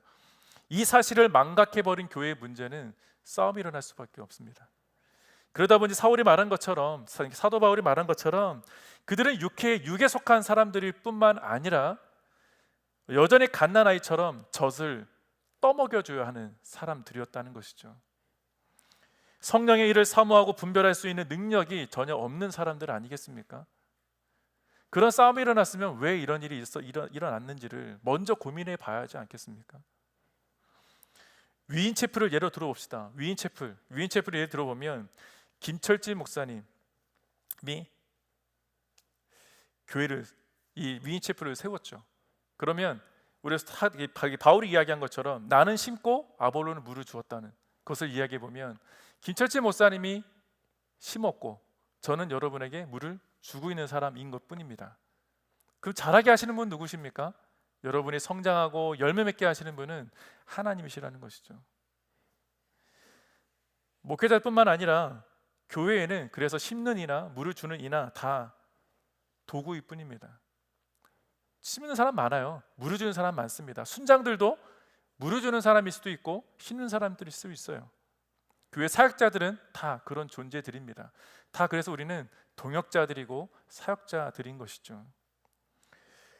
이 사실을 망각해버린 교회의 문제는 싸움이 일어날 수밖에 없습니다. 그러다 보니 사울이 말한 것처럼, 사도 바울이 말한 것처럼 그들은 육에 속한 사람들일 뿐만 아니라 여전히 갓난아이처럼 젖을 떠먹여줘야 하는 사람들이었다는 것이죠. 성령의 일을 사모하고 분별할 수 있는 능력이 전혀 없는 사람들 아니겠습니까? 그런 싸움이 일어났으면 왜 이런 일이 일어났는지를 먼저 고민해 봐야 하지 않겠습니까? 위인체플을 예로 들어봅시다. 위인체플을 예로 들어보면 김철지 목사님이 교회를, 이 위인체플을 세웠죠. 그러면 우리 바울이 이야기한 것처럼 나는 심고 아볼로는 물을 주었다는 것을 이야기해 보면 김철지 목사님이 심었고 저는 여러분에게 물을 주고 있는 사람인 것뿐입니다. 그럼 잘하게 하시는 분 누구십니까? 여러분이 성장하고 열매 맺게 하시는 분은 하나님이시라는 것이죠. 목회자뿐만 아니라 교회에는 그래서 심는 이나 물을 주는 이나 다 도구일 뿐입니다. 심는 사람 많아요. 물을 주는 사람 많습니다. 순장들도 물을 주는 사람일 수도 있고 심는 사람들일 수도 있어요. 교회 사역자들은 다 그런 존재들입니다. 다 그래서 우리는 동역자들이고 사역자들인 것이죠.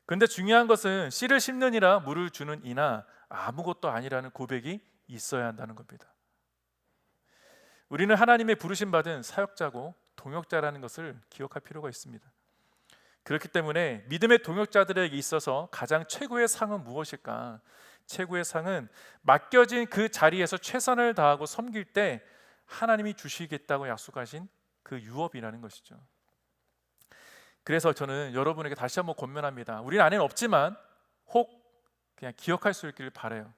그런데 중요한 것은 씨를 심는 이나 물을 주는 이나 아무것도 아니라는 고백이 있어야 한다는 겁니다. 우리는 하나님의 부르심 받은 사역자고 동역자라는 것을 기억할 필요가 있습니다. 그렇기 때문에 믿음의 동역자들에게 있어서 가장 최고의 상은 무엇일까? 최고의 상은 맡겨진 그 자리에서 최선을 다하고 섬길 때 하나님이 주시겠다고 약속하신 그 유업이라는 것이죠. 그래서 저는 여러분에게 다시 한번 권면합니다. 우리 안에는 없지만 혹 그냥 기억할 수 있기를 바라요.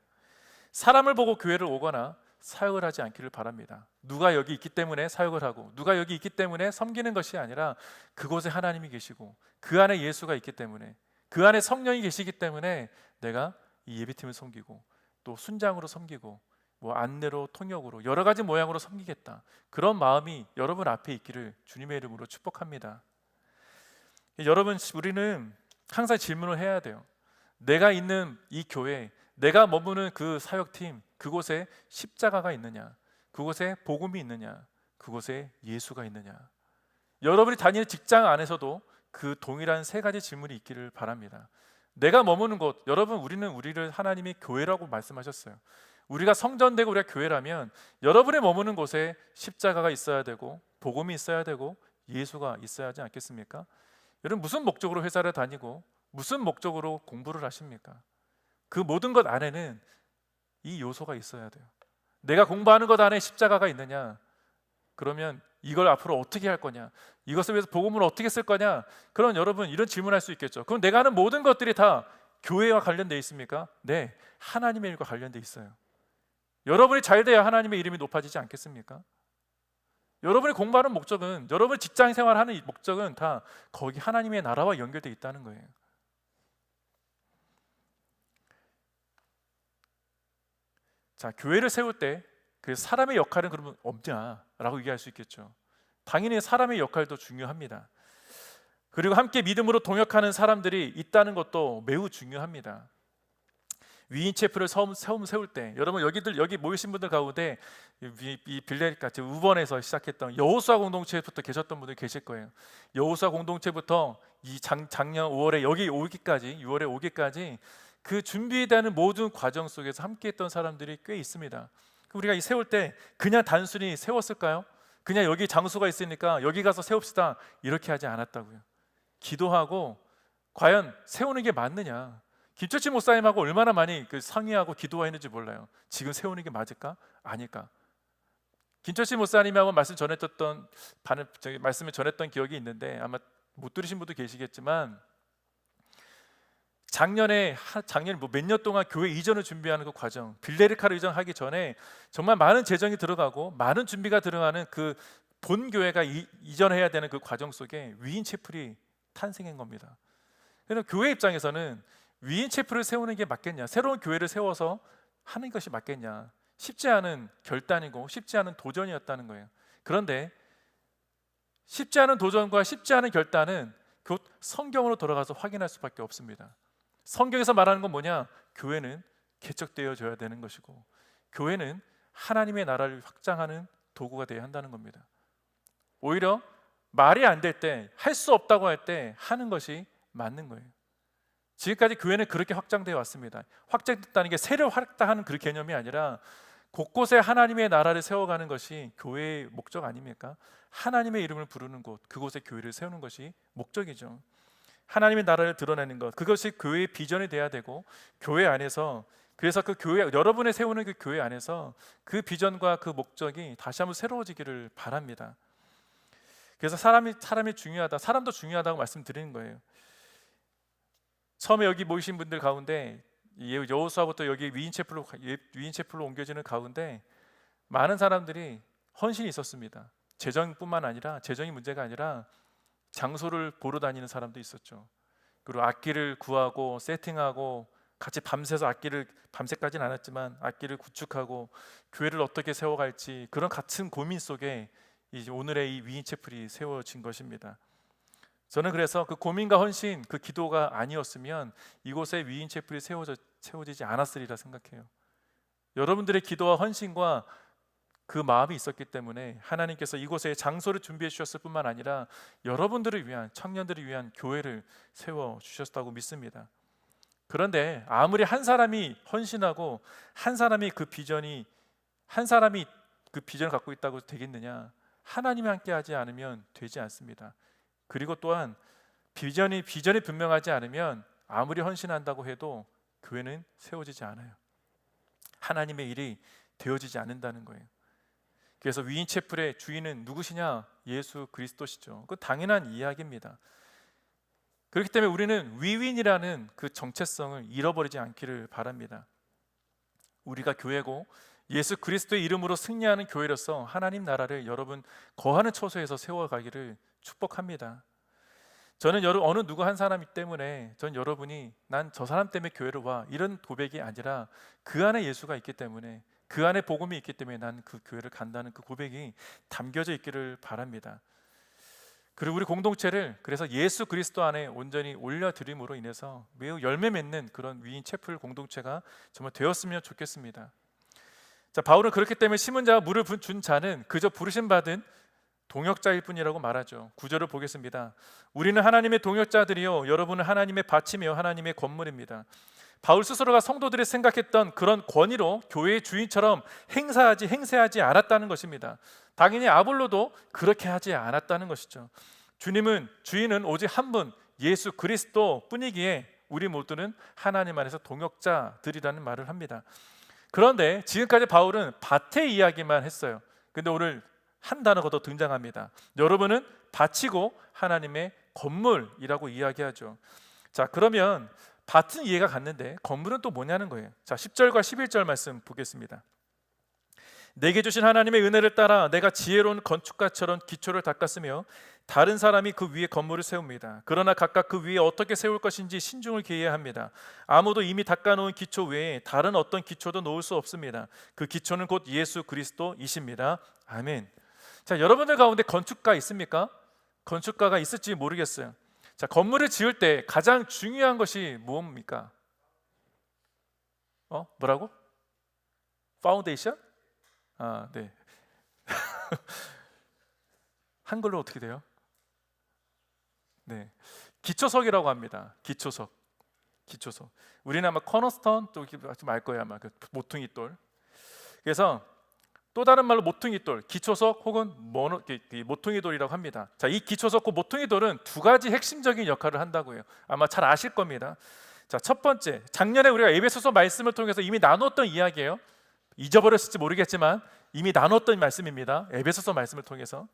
사람을 보고 교회를 오거나 사역을 하지 않기를 바랍니다. 누가 여기 있기 때문에 사역을 하고 누가 여기 있기 때문에 섬기는 것이 아니라 그곳에 하나님이 계시고 그 안에 예수가 있기 때문에 그 안에 성령이 계시기 때문에 내가 이 예배팀을 섬기고 또 순장으로 섬기고 뭐 안내로 통역으로 여러 가지 모양으로 섬기겠다. 그런 마음이 여러분 앞에 있기를 주님의 이름으로 축복합니다. 여러분, 우리는 항상 질문을 해야 돼요. 내가 있는 이 교회, 내가 머무는 그 사역팀, 그곳에 십자가가 있느냐, 그곳에 복음이 있느냐, 그곳에 예수가 있느냐. 여러분이 다니는 직장 안에서도 그 동일한 세 가지 질문이 있기를 바랍니다. 내가 머무는 곳, 여러분, 우리를 하나님이 교회라고 말씀하셨어요. 우리가 성전되고 우리가 교회라면 여러분의 머무는 곳에 십자가가 있어야 되고 복음이 있어야 되고 예수가 있어야 하지 않겠습니까? 여러분, 무슨 목적으로 회사를 다니고 무슨 목적으로 공부를 하십니까? 그 모든 것 안에는 이 요소가 있어야 돼요. 내가 공부하는 것 안에 십자가가 있느냐? 그러면 이걸 앞으로 어떻게 할 거냐? 이것을 위해서 복음을 어떻게 쓸 거냐? 그럼 여러분 이런 질문할 수 있겠죠. 그럼 내가 하는 모든 것들이 다 교회와 관련돼 있습니까? 네, 하나님의 일과 관련돼 있어요. 여러분이 잘 돼야 하나님의 이름이 높아지지 않겠습니까? 여러분이 공부하는 목적은, 여러분 직장 생활하는 목적은 다 거기 하나님의 나라와 연결돼 있다는 거예요. 자, 교회를 세울 때 그 사람의 역할은 그러면 없냐라고 얘기할 수 있겠죠. 당연히 사람의 역할도 중요합니다. 그리고 함께 믿음으로 동역하는 사람들이 있다는 것도 매우 중요합니다. 위인체플을 세울 때 여러분 여기 모이신 분들 가운데 이 빌레리카 우번에서 시작했던 여호수아 공동체부터 계셨던 분들 계실 거예요. 여호수아 공동체부터 이 작년 5월에 여기 오기까지 6월에 오기까지 그 준비되는 모든 과정 속에서 함께했던 사람들이 꽤 있습니다. 우리가 이 세울 때 그냥 단순히 세웠을까요? 그냥 여기 장소가 있으니까 여기 가서 세웁시다 이렇게 하지 않았다고요. 기도하고 과연 세우는 게 맞느냐? 김철치 목사님하고 얼마나 많이 상의하고 기도했는지 몰라요. 지금 세우는 게 맞을까? 아닐까? 김철치 목사님하고 말씀을 전했던 기억이 있는데 아마 못 들으신 분도 계시겠지만 작년에 몇 년 동안 교회 이전을 준비하는 그 과정, 빌레리카를 이전하기 전에 정말 많은 재정이 들어가고 많은 준비가 들어가는 그 본 교회가 이전해야 되는 그 과정 속에 위인체플이 탄생한 겁니다. 그래서 교회 입장에서는 위인 체프를 세우는 게 맞겠냐, 새로운 교회를 세워서 하는 것이 맞겠냐, 쉽지 않은 결단이고 쉽지 않은 도전이었다는 거예요. 그런데 쉽지 않은 도전과 쉽지 않은 결단은 곧 성경으로 돌아가서 확인할 수밖에 없습니다. 성경에서 말하는 건 뭐냐? 교회는 개척되어져야 되는 것이고, 교회는 하나님의 나라를 확장하는 도구가 되어야 한다는 겁니다. 오히려 말이 안 될 때, 할 수 없다고 할 때 하는 것이 맞는 거예요. 지금까지 교회는 그렇게 확장되어 왔습니다. 확장됐다는 게 세를 확장하는 그 개념이 아니라 곳곳에 하나님의 나라를 세워가는 것이 교회의 목적 아닙니까? 하나님의 이름을 부르는 곳, 그곳에 교회를 세우는 것이 목적이죠. 하나님의 나라를 드러내는 것, 그것이 교회의 비전이 돼야 되고, 교회 안에서, 그래서 그 교회, 여러분의 세우는 그 교회 안에서 그 비전과 그 목적이 다시 한번 새로워지기를 바랍니다. 그래서 사람이 중요하다, 사람도 중요하다고 말씀드리는 거예요. 처음에 여기 모이신 분들 가운데 여호수아부터 여기 위인체플로 옮겨지는 가운데 많은 사람들이 헌신이 있었습니다. 재정뿐만 아니라, 재정이 문제가 아니라 장소를 보러 다니는 사람도 있었죠. 그리고 악기를 구하고 세팅하고 같이 밤새서 악기를, 밤새까지는 않았지만 악기를 구축하고 교회를 어떻게 세워갈지, 그런 같은 고민 속에 이제 오늘의 이 위인체플이 세워진 것입니다. 저는 그래서 그 고민과 헌신, 그 기도가 아니었으면 이곳에 위인체플이 세워지지 않았으리라 생각해요. 여러분들의 기도와 헌신과 그 마음이 있었기 때문에 하나님께서 이곳에 장소를 준비해 주셨을 뿐만 아니라 여러분들을 위한, 청년들을 위한 교회를 세워 주셨다고 믿습니다. 그런데 아무리 한 사람이 헌신하고 한 사람이 그 비전을 갖고 있다고 되겠느냐? 하나님이 함께하지 않으면 되지 않습니다. 그리고 또한 비전이 분명하지 않으면 아무리 헌신한다고 해도 교회는 세워지지 않아요. 하나님의 일이 되어지지 않는다는 거예요. 그래서 위인체플의 주인은 누구시냐? 예수 그리스도시죠. 그 당연한 이야기입니다. 그렇기 때문에 우리는 위윈이라는 그 정체성을 잃어버리지 않기를 바랍니다. 우리가 교회고 예수 그리스도의 이름으로 승리하는 교회로서 하나님 나라를 여러분 거하는 처소에서 세워가기를 축복합니다. 저는 어느 누구 한 사람 때문에 전 여러분이 난 저 사람 때문에 교회를 와, 이런 고백이 아니라 그 안에 예수가 있기 때문에, 그 안에 복음이 있기 때문에 난 그 교회를 간다는 그 고백이 담겨져 있기를 바랍니다. 그리고 우리 공동체를 그래서 예수 그리스도 안에 온전히 올려드림으로 인해서 매우 열매 맺는 그런 위인체플 공동체가 정말 되었으면 좋겠습니다. 자, 바울은 그렇기 때문에 심은 자와 물을 준 자는 그저 부르심 받은 동역자일 뿐이라고 말하죠. 9절을 보겠습니다. 우리는 하나님의 동역자들이요, 여러분은 하나님의 밭이며 하나님의 건물입니다. 바울 스스로가 성도들이 생각했던 그런 권위로 교회의 주인처럼 행세하지 않았다는 것입니다. 당연히 아볼로도 그렇게 하지 않았다는 것이죠. 주인은 오직 한 분, 예수 그리스도 뿐이기에 우리 모두는 하나님 안에서 동역자들이라는 말을 합니다. 그런데 지금까지 바울은 밭의 이야기만 했어요. 근데 오늘 한 단어가 더 등장합니다. 여러분은 밭이고 하나님의 건물이라고 이야기하죠. 자, 그러면 밭은 이해가 갔는데 건물은 또 뭐냐는 거예요. 자, 10절과 11절 말씀 보겠습니다. 내게 주신 하나님의 은혜를 따라 내가 지혜로운 건축가처럼 기초를 닦았으며 다른 사람이 그 위에 건물을 세웁니다. 그러나 각각 그 위에 어떻게 세울 것인지 신중을 기해야 합니다. 아무도 이미 닦아놓은 기초 외에 다른 어떤 기초도 놓을 수 없습니다. 그 기초는 곧 예수 그리스도이십니다. 아멘. 자, 여러분들 가운데 건축가 있습니까? 건축가가 있을지 모르겠어요. 자, 건물을 지을 때 가장 중요한 것이 무엇입니까? 뭐라고? 파운데이션? 네. 한글로 어떻게 돼요? 네, 기초석이라고 합니다. 기초석. 우리는 아마 커너스톤 좀 알 거예요, 아마 그 모퉁이 돌. 그래서 또 다른 말로 모퉁이 돌, 기초석 혹은 모퉁이 돌이라고 합니다. 자, 이 기초석, 그 모퉁이 돌은 두 가지 핵심적인 역할을 한다고 해요. 아마 잘 아실 겁니다. 자, 첫 번째, 작년에 우리가 에베소서 말씀을 통해서 이미 나눴던 이야기예요. 잊어버렸을지 모르겠지만 이미 나눴던 말씀입니다. 에베소서 말씀을 통해서.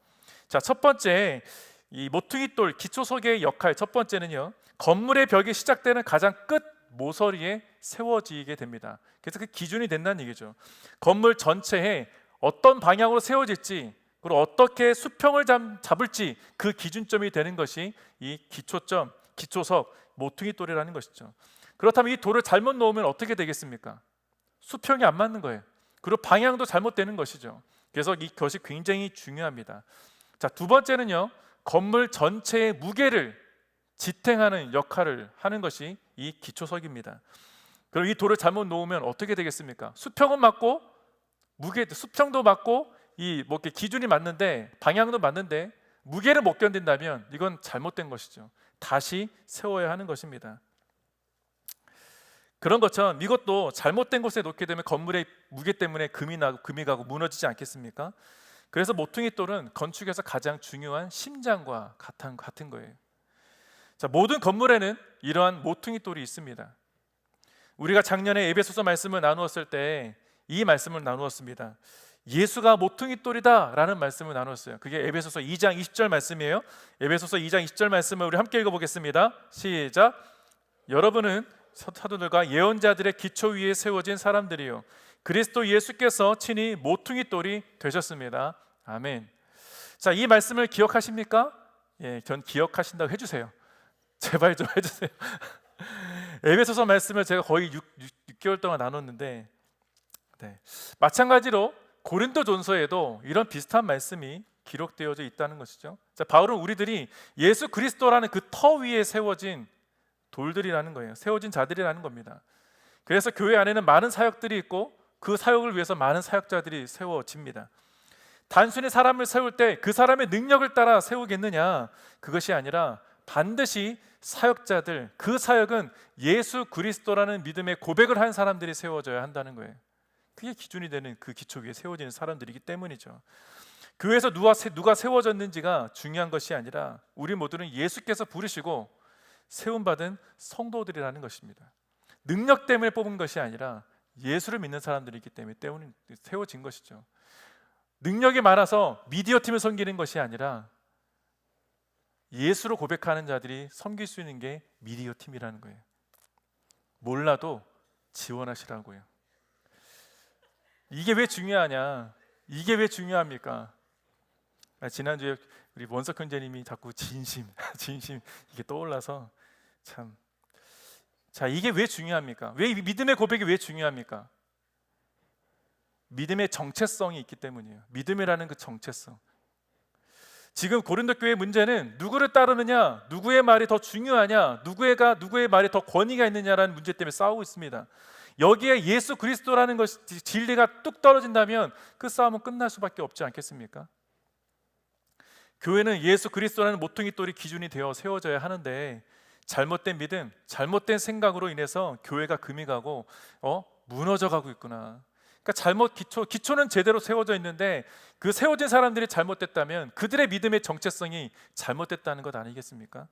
자, 첫 번째, 이 모퉁이 돌 기초석의 역할, 첫 번째는요, 건물의 벽이 시작되는 가장 끝 모서리에 세워지게 됩니다. 그래서 그 기준이 된다는 얘기죠. 건물 전체에 어떤 방향으로 세워질지 그리고 어떻게 수평을 잡을지 그 기준점이 되는 것이 이 기초석, 모퉁이 돌이라는 것이죠. 그렇다면 이 돌을 잘못 놓으면 어떻게 되겠습니까? 수평이 안 맞는 거예요. 그리고 방향도 잘못되는 것이죠. 그래서 이것이 굉장히 중요합니다. 자, 두 번째는요, 건물 전체의 무게를 지탱하는 역할을 하는 것이 이 기초석입니다. 그럼 이 돌을 잘못 놓으면 어떻게 되겠습니까? 수평은 맞고 수평도 맞고 이렇게 기준이 맞는데, 방향도 맞는데 무게를 못 견딘다면 이건 잘못된 것이죠. 다시 세워야 하는 것입니다. 그런 것처럼 이것도 잘못된 곳에 놓게 되면 건물의 무게 때문에 금이 가고 무너지지 않겠습니까? 그래서 모퉁이 돌은 건축에서 가장 중요한 심장과 같은 거예요. 자, 모든 건물에는 이러한 모퉁이 돌이 있습니다. 우리가 작년에 에베소서 말씀을 나누었을 때 이 말씀을 나누었습니다. 예수가 모퉁이 돌이다 라는 말씀을 나누었어요. 그게 에베소서 2장 20절 말씀이에요. 에베소서 2장 20절 말씀을 우리 함께 읽어보겠습니다. 시작. 여러분은 사도들과 예언자들의 기초 위에 세워진 사람들이요, 그리스도 예수께서 친히 모퉁이 돌이 되셨습니다. 아멘. 자, 이 말씀을 기억하십니까? 예, 전 기억하신다고 해주세요. 제발 좀 해주세요. 에베소서 말씀을 제가 거의 6개월 동안 나눴는데, 네, 마찬가지로 고린도전서에도 이런 비슷한 말씀이 기록되어져 있다는 것이죠. 자, 바울은 우리들이 예수 그리스도라는 그 터 위에 세워진 돌들이라는 거예요. 세워진 자들이라는 겁니다. 그래서 교회 안에는 많은 사역들이 있고 그 사역을 위해서 많은 사역자들이 세워집니다. 단순히 사람을 세울 때 그 사람의 능력을 따라 세우겠느냐, 그것이 아니라 반드시 사역자들, 그 사역은 예수 그리스도라는 믿음의 고백을 한 사람들이 세워져야 한다는 거예요. 그게 기준이 되는 그 기초 위에 세워지는 사람들이기 때문이죠. 교회에서 누가 세워졌는지가 중요한 것이 아니라 우리 모두는 예수께서 부르시고 세움받은 성도들이라는 것입니다. 능력 때문에 뽑은 것이 아니라 예수를 믿는 사람들이기 때문에 세워진 것이죠. 능력이 많아서 미디어 팀을 섬기는 것이 아니라 예수로 고백하는 자들이 섬길 수 있는 게 미디어 팀이라는 거예요. 몰라도 지원하시라고요. 이게 왜 중요하냐? 이게 왜 중요합니까? 지난주에 우리 원석 형제님이 자꾸 진심 이게 떠올라서 참. 자, 이게 왜 중요합니까? 왜 믿음의 고백이 왜 중요합니까? 믿음의 정체성이 있기 때문이에요. 믿음이라는 그 정체성. 지금 고린도 교회의 문제는 누구를 따르느냐, 누구의 말이 더 중요하냐, 누구의 말이 더 권위가 있느냐라는 문제 때문에 싸우고 있습니다. 여기에 예수 그리스도라는 것이 진리가 뚝 떨어진다면 그 싸움은 끝날 수밖에 없지 않겠습니까? 교회는 예수 그리스도라는 모퉁이 돌이 기준이 되어 세워져야 하는데, 잘못된 믿음, 잘못된 생각으로 인해서 교회가 금이 가고 무너져 가고 있구나. 그러니까 기초는 제대로 세워져 있는데 그 세워진 사람들이 잘못됐다면 그들의 믿음의 정체성이 잘못됐다는 것 아니겠습니까?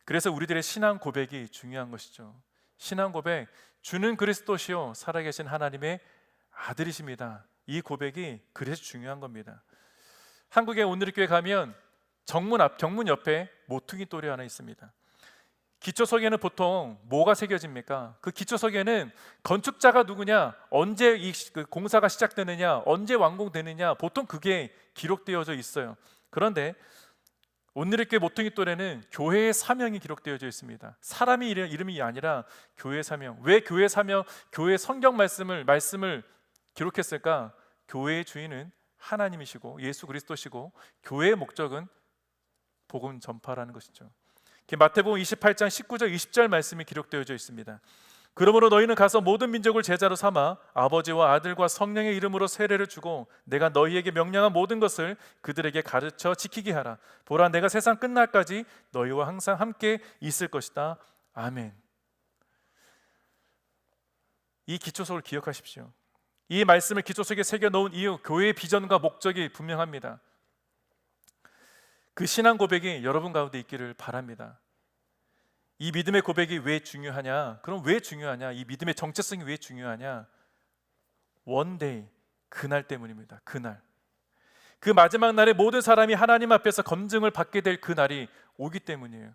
그래서 우리들의 신앙 고백이 중요한 것이죠. 신앙 고백, 주는 그리스도시요 살아계신 하나님의 아들이십니다. 이 고백이 그래서 중요한 겁니다. 한국의 오늘의 교회 가면 경문 옆에 모퉁이 돌이 하나 있습니다. 기초석에는 보통 뭐가 새겨집니까? 그 기초석에는 건축자가 누구냐, 언제 그 공사가 시작되느냐, 언제 완공되느냐, 보통 그게 기록되어져 있어요. 그런데 오늘의 교회 모퉁이 돌에는 교회의 사명이 기록되어져 있습니다. 사람의 이름이 아니라 교회의 사명. 왜 교회의 사명, 교회의 성경 말씀을 기록했을까? 교회의 주인은 하나님이시고 예수 그리스도시고 교회의 목적은 복음 전파라는 것이죠. 마태복음 28장 19절 20절 말씀이 기록되어져 있습니다. 그러므로 너희는 가서 모든 민족을 제자로 삼아 아버지와 아들과 성령의 이름으로 세례를 주고 내가 너희에게 명령한 모든 것을 그들에게 가르쳐 지키게 하라. 보라, 내가 세상 끝날까지 너희와 항상 함께 있을 것이다. 아멘. 이 기초석을 기억하십시오. 이 말씀을 기초석에 새겨놓은 이유, 교회의 비전과 목적이 분명합니다. 그 신앙 고백이 여러분 가운데 있기를 바랍니다. 이 믿음의 고백이 왜 중요하냐? 그럼 왜 중요하냐? 이 믿음의 정체성이 왜 중요하냐? 원데이, 그날 때문입니다. 그날. 그 마지막 날에 모든 사람이 하나님 앞에서 검증을 받게 될 그 날이 오기 때문이에요.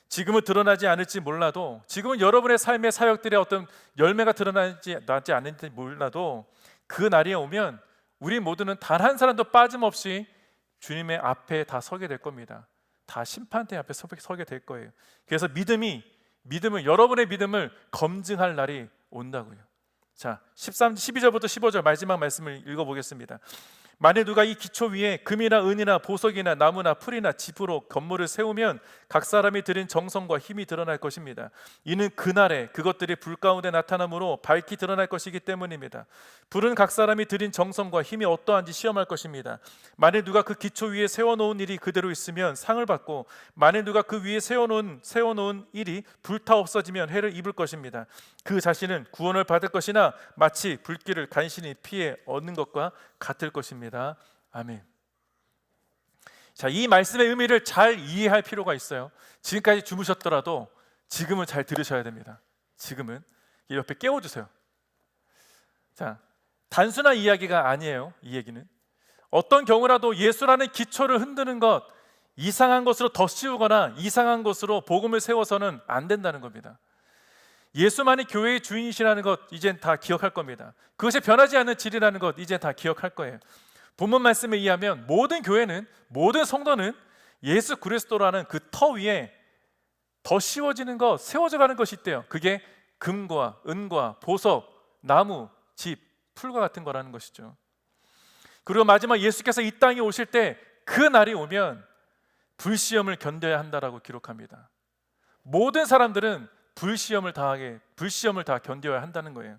지금은 드러나지 않을지 몰라도, 지금은 여러분의 삶의 사역들의 어떤 열매가 드러나지 않을지 몰라도 그 날이 오면 우리 모두는 단 한 사람도 빠짐없이 주님의 앞에 다 서게 될 겁니다. 다 심판대 앞에 서게 될 거예요. 그래서 믿음은 여러분의 믿음을 검증할 날이 온다고요. 자, 12절부터 15절 마지막 말씀을 읽어보겠습니다. 만일 누가 이 기초 위에 금이나 은이나 보석이나 나무나 풀이나 집으로 건물을 세우면 각 사람이 들인 정성과 힘이 드러날 것입니다. 이는 그날에 그것들이 불 가운데 나타나므로 밝히 드러날 것이기 때문입니다. 불은 각 사람이 들인 정성과 힘이 어떠한지 시험할 것입니다. 만일 누가 그 기초 위에 세워놓은 일이 그대로 있으면 상을 받고, 만일 누가 그 위에 세워놓은 일이 불타 없어지면 해를 입을 것입니다. 그 자신은 구원을 받을 것이나 마치 불길을 간신히 피해 얻는 것과 같을 것입니다. 아멘. 자, 이 말씀의 의미를 잘 이해할 필요가 있어요. 지금까지 주무셨더라도 지금은 잘 들으셔야 됩니다. 지금은 옆에 깨워주세요. 자, 단순한 이야기가 아니에요. 이 얘기는 어떤 경우라도 예수라는 기초를 흔드는 것, 이상한 것으로 덧씌우거나 이상한 것으로 복음을 세워서는 안 된다는 겁니다. 예수만이 교회의 주인이시라는 것 이젠 다 기억할 겁니다. 그것이 변하지 않는 진리라는 것 이제 다 기억할 거예요. 본문 말씀에 의하면 모든 교회는, 모든 성도는 예수 그리스도라는 그 터 위에 더 씌워지는 것, 세워져 가는 것이 있대요. 그게 금과 은과 보석, 나무, 집, 풀과 같은 거라는 것이죠. 그리고 마지막 예수께서 이 땅에 오실 때 그 날이 오면 불시험을 견뎌야 한다라고 기록합니다. 모든 사람들은 불시험을 다 견뎌야 한다는 거예요.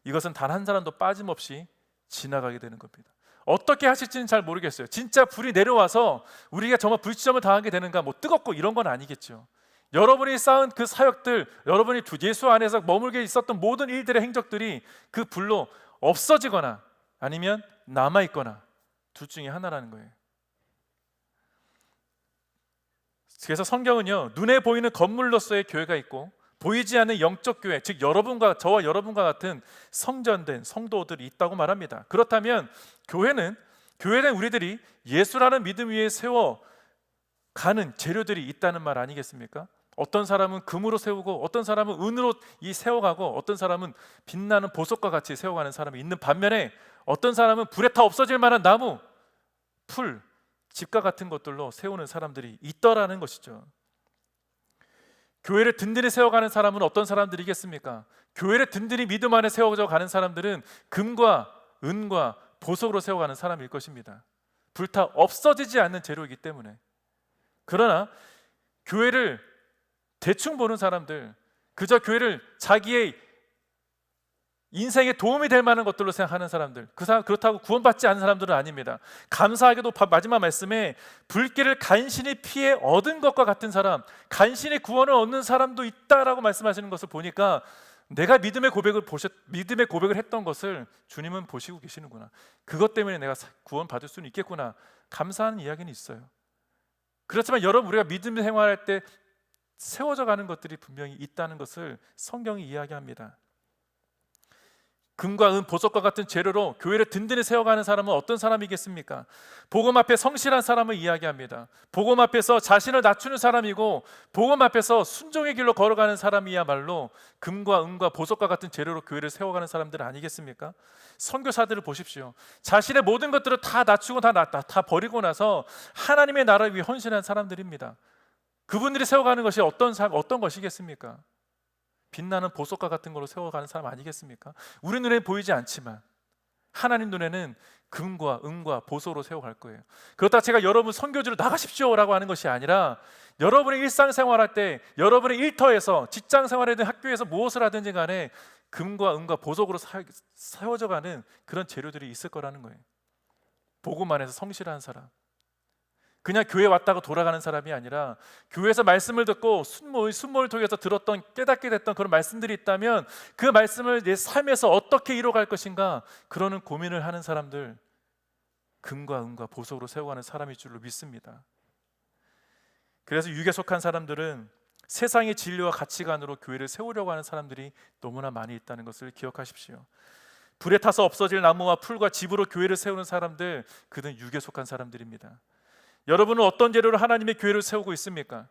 이것은 단 한 사람도 빠짐없이 지나가게 되는 겁니다. 어떻게 하실지는 잘 모르겠어요. 진짜 불이 내려와서 우리가 정말 불시험을 당하게 되는가, 뭐 뜨겁고 이런 건 아니겠죠. 여러분이 쌓은 그 사역들, 여러분이 예수 안에서 머물게 있었던 모든 일들의 행적들이 그 불로 없어지거나 아니면 남아있거나 둘 중에 하나라는 거예요. 그래서 성경은요, 눈에 보이는 건물로서의 교회가 있고 보이지 않는 영적 교회, 즉 저와 여러분과 같은 성전된 성도들이 있다고 말합니다. 그렇다면 교회는 우리들이 예수라는 믿음 위에 세워 가는 재료들이 있다는 말 아니겠습니까? 어떤 사람은 금으로 세우고, 어떤 사람은 은으로 세워가고, 어떤 사람은 빛나는 보석과 같이 세워가는 사람이 있는 반면에, 어떤 사람은 불에 타 없어질 만한 나무, 풀, 집과 같은 것들로 세우는 사람들이 있더라는 것이죠. 교회를 든든히 세워가는 사람은 어떤 사람들이겠습니까? 교회를 든든히 믿음 안에 세워져 가는 사람들은 금과 은과 보석으로 세워가는 사람일 것입니다. 불타 없어지지 않는 재료이기 때문에. 그러나 교회를 대충 보는 사람들, 그저 교회를 자기의 인생에 도움이 될 만한 것들로 생각하는 사람들, 그렇다고 구원받지 않은 사람들은 아닙니다. 감사하게도 마지막 말씀에 불길을 간신히 피해 얻은 것과 같은 사람, 간신히 구원을 얻는 사람도 있다라고 말씀하시는 것을 보니까 내가 믿음의 고백을 했던 것을 주님은 보시고 계시는구나, 그것 때문에 내가 구원 받을 수는 있겠구나, 감사하는 이야기는 있어요. 그렇지만 여러분, 우리가 믿음 생활할 때 세워져 가는 것들이 분명히 있다는 것을 성경이 이야기합니다. 금과 은, 보석과 같은 재료로 교회를 든든히 세워가는 사람은 어떤 사람이겠습니까? 복음 앞에 성실한 사람을 이야기합니다. 복음 앞에서 자신을 낮추는 사람이고, 복음 앞에서 순종의 길로 걸어가는 사람이야말로 금과 은과 보석과 같은 재료로 교회를 세워가는 사람들 아니겠습니까? 선교사들을 보십시오. 자신의 모든 것들을 다 낮추고 다 버리고 나서 하나님의 나라를 위해 헌신한 사람들입니다. 그분들이 세워가는 것이 어떤 것이겠습니까? 빛나는 보석과 같은 걸로 세워가는 사람 아니겠습니까? 우리 눈에 보이지 않지만 하나님 눈에는 금과 은과 보석으로 세워갈 거예요. 그렇다 제가 여러분 선교지로 나가십시오라고 하는 것이 아니라, 여러분의 일상생활할 때, 여러분의 일터에서, 직장생활이든 학교에서 무엇을 하든지 간에 금과 은과 보석으로 세워져가는 그런 재료들이 있을 거라는 거예요. 복음 안에서 성실한 사람, 그냥 교회 왔다고 돌아가는 사람이 아니라 교회에서 말씀을 듣고 순모를 통해서 들었던, 깨닫게 됐던 그런 말씀들이 있다면 그 말씀을 내 삶에서 어떻게 이뤄갈 것인가, 그러는 고민을 하는 사람들, 금과 은과 보석으로 세워가는 사람일 줄로 믿습니다. 그래서 육에 속한 사람들은 세상의 진리와 가치관으로 교회를 세우려고 하는 사람들이 너무나 많이 있다는 것을 기억하십시오. 불에 타서 없어질 나무와 풀과 집으로 교회를 세우는 사람들, 그들은 육에 속한 사람들입니다. 여러분은 어떤 재료로 하나님의 교회를 세우고 있습니까?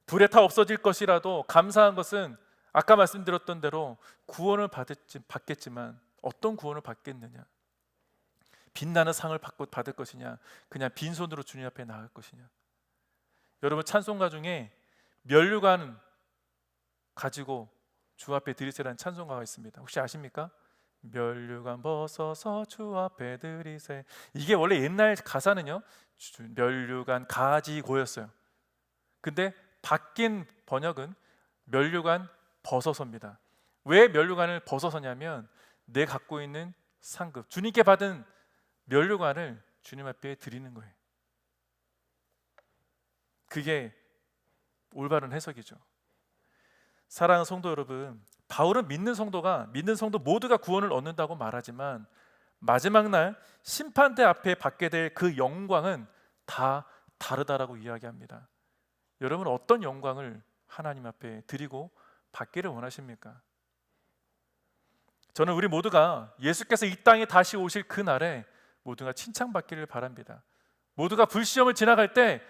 불에 타 없어질 것이라도 감사한 것은 아까 말씀드렸던 대로 구원을 받겠지만 어떤 구원을 받겠느냐? 빛나는 상을 받을 것이냐, 그냥 빈손으로 주님 앞에 나갈 것이냐. 여러분, 찬송가 중에 면류관 가지고 주 앞에 드리세라는 찬송가가 있습니다. 혹시 아십니까? 면류관 벗어서 주 앞에 드리세. 이게 원래 옛날 가사는요, 면류관 가지고였어요. 근데 바뀐 번역은 면류관 벗어서입니다. 왜 면류관을 벗어서냐면 내 갖고 있는 상급, 주님께 받은 면류관을 주님 앞에 드리는 거예요. 그게 올바른 해석이죠. 사랑하는 성도 여러분, 바울은 믿는 성도 모두가 구원을 얻는다고 말하지만 마지막 날 심판대 앞에 받게 될 그 영광은 다 다르다라고 이야기합니다. 여러분, 어떤 영광을 하나님 앞에 드리고 받기를 원하십니까? 저는 우리 모두가 예수께서 이 땅에 다시 오실 그 날에 모두가 칭찬받기를 바랍니다. 모두가 불시험을 지나갈 때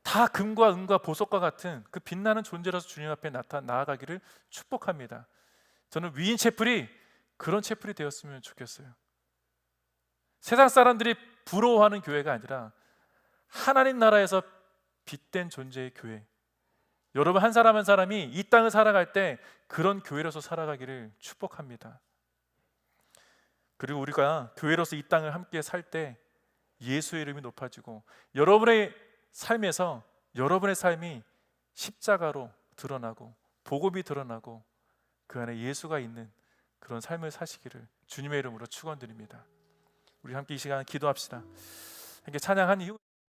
다 금과 은과 보석과 같은 그 빛나는 존재로서 주님 앞에 나아가기를 축복합니다. 저는 위인 채플이 그런 채플이 되었으면 좋겠어요. 세상 사람들이 부러워하는 교회가 아니라 하나님 나라에서 빛된 존재의 교회. 여러분, 한 사람 한 사람이 이 땅을 살아갈 때 그런 교회로서 살아가기를 축복합니다. 그리고 우리가 교회로서 이 땅을 함께 살 때 예수의 이름이 높아지고 여러분의 삶에서 여러분의 삶이 십자가로 드러나고 복음이 드러나고 그 안에 예수가 있는 그런 삶을 사시기를 주님의 이름으로 축원드립니다. 우리 함께 이 시간 기도합시다. 함께 찬양한 이후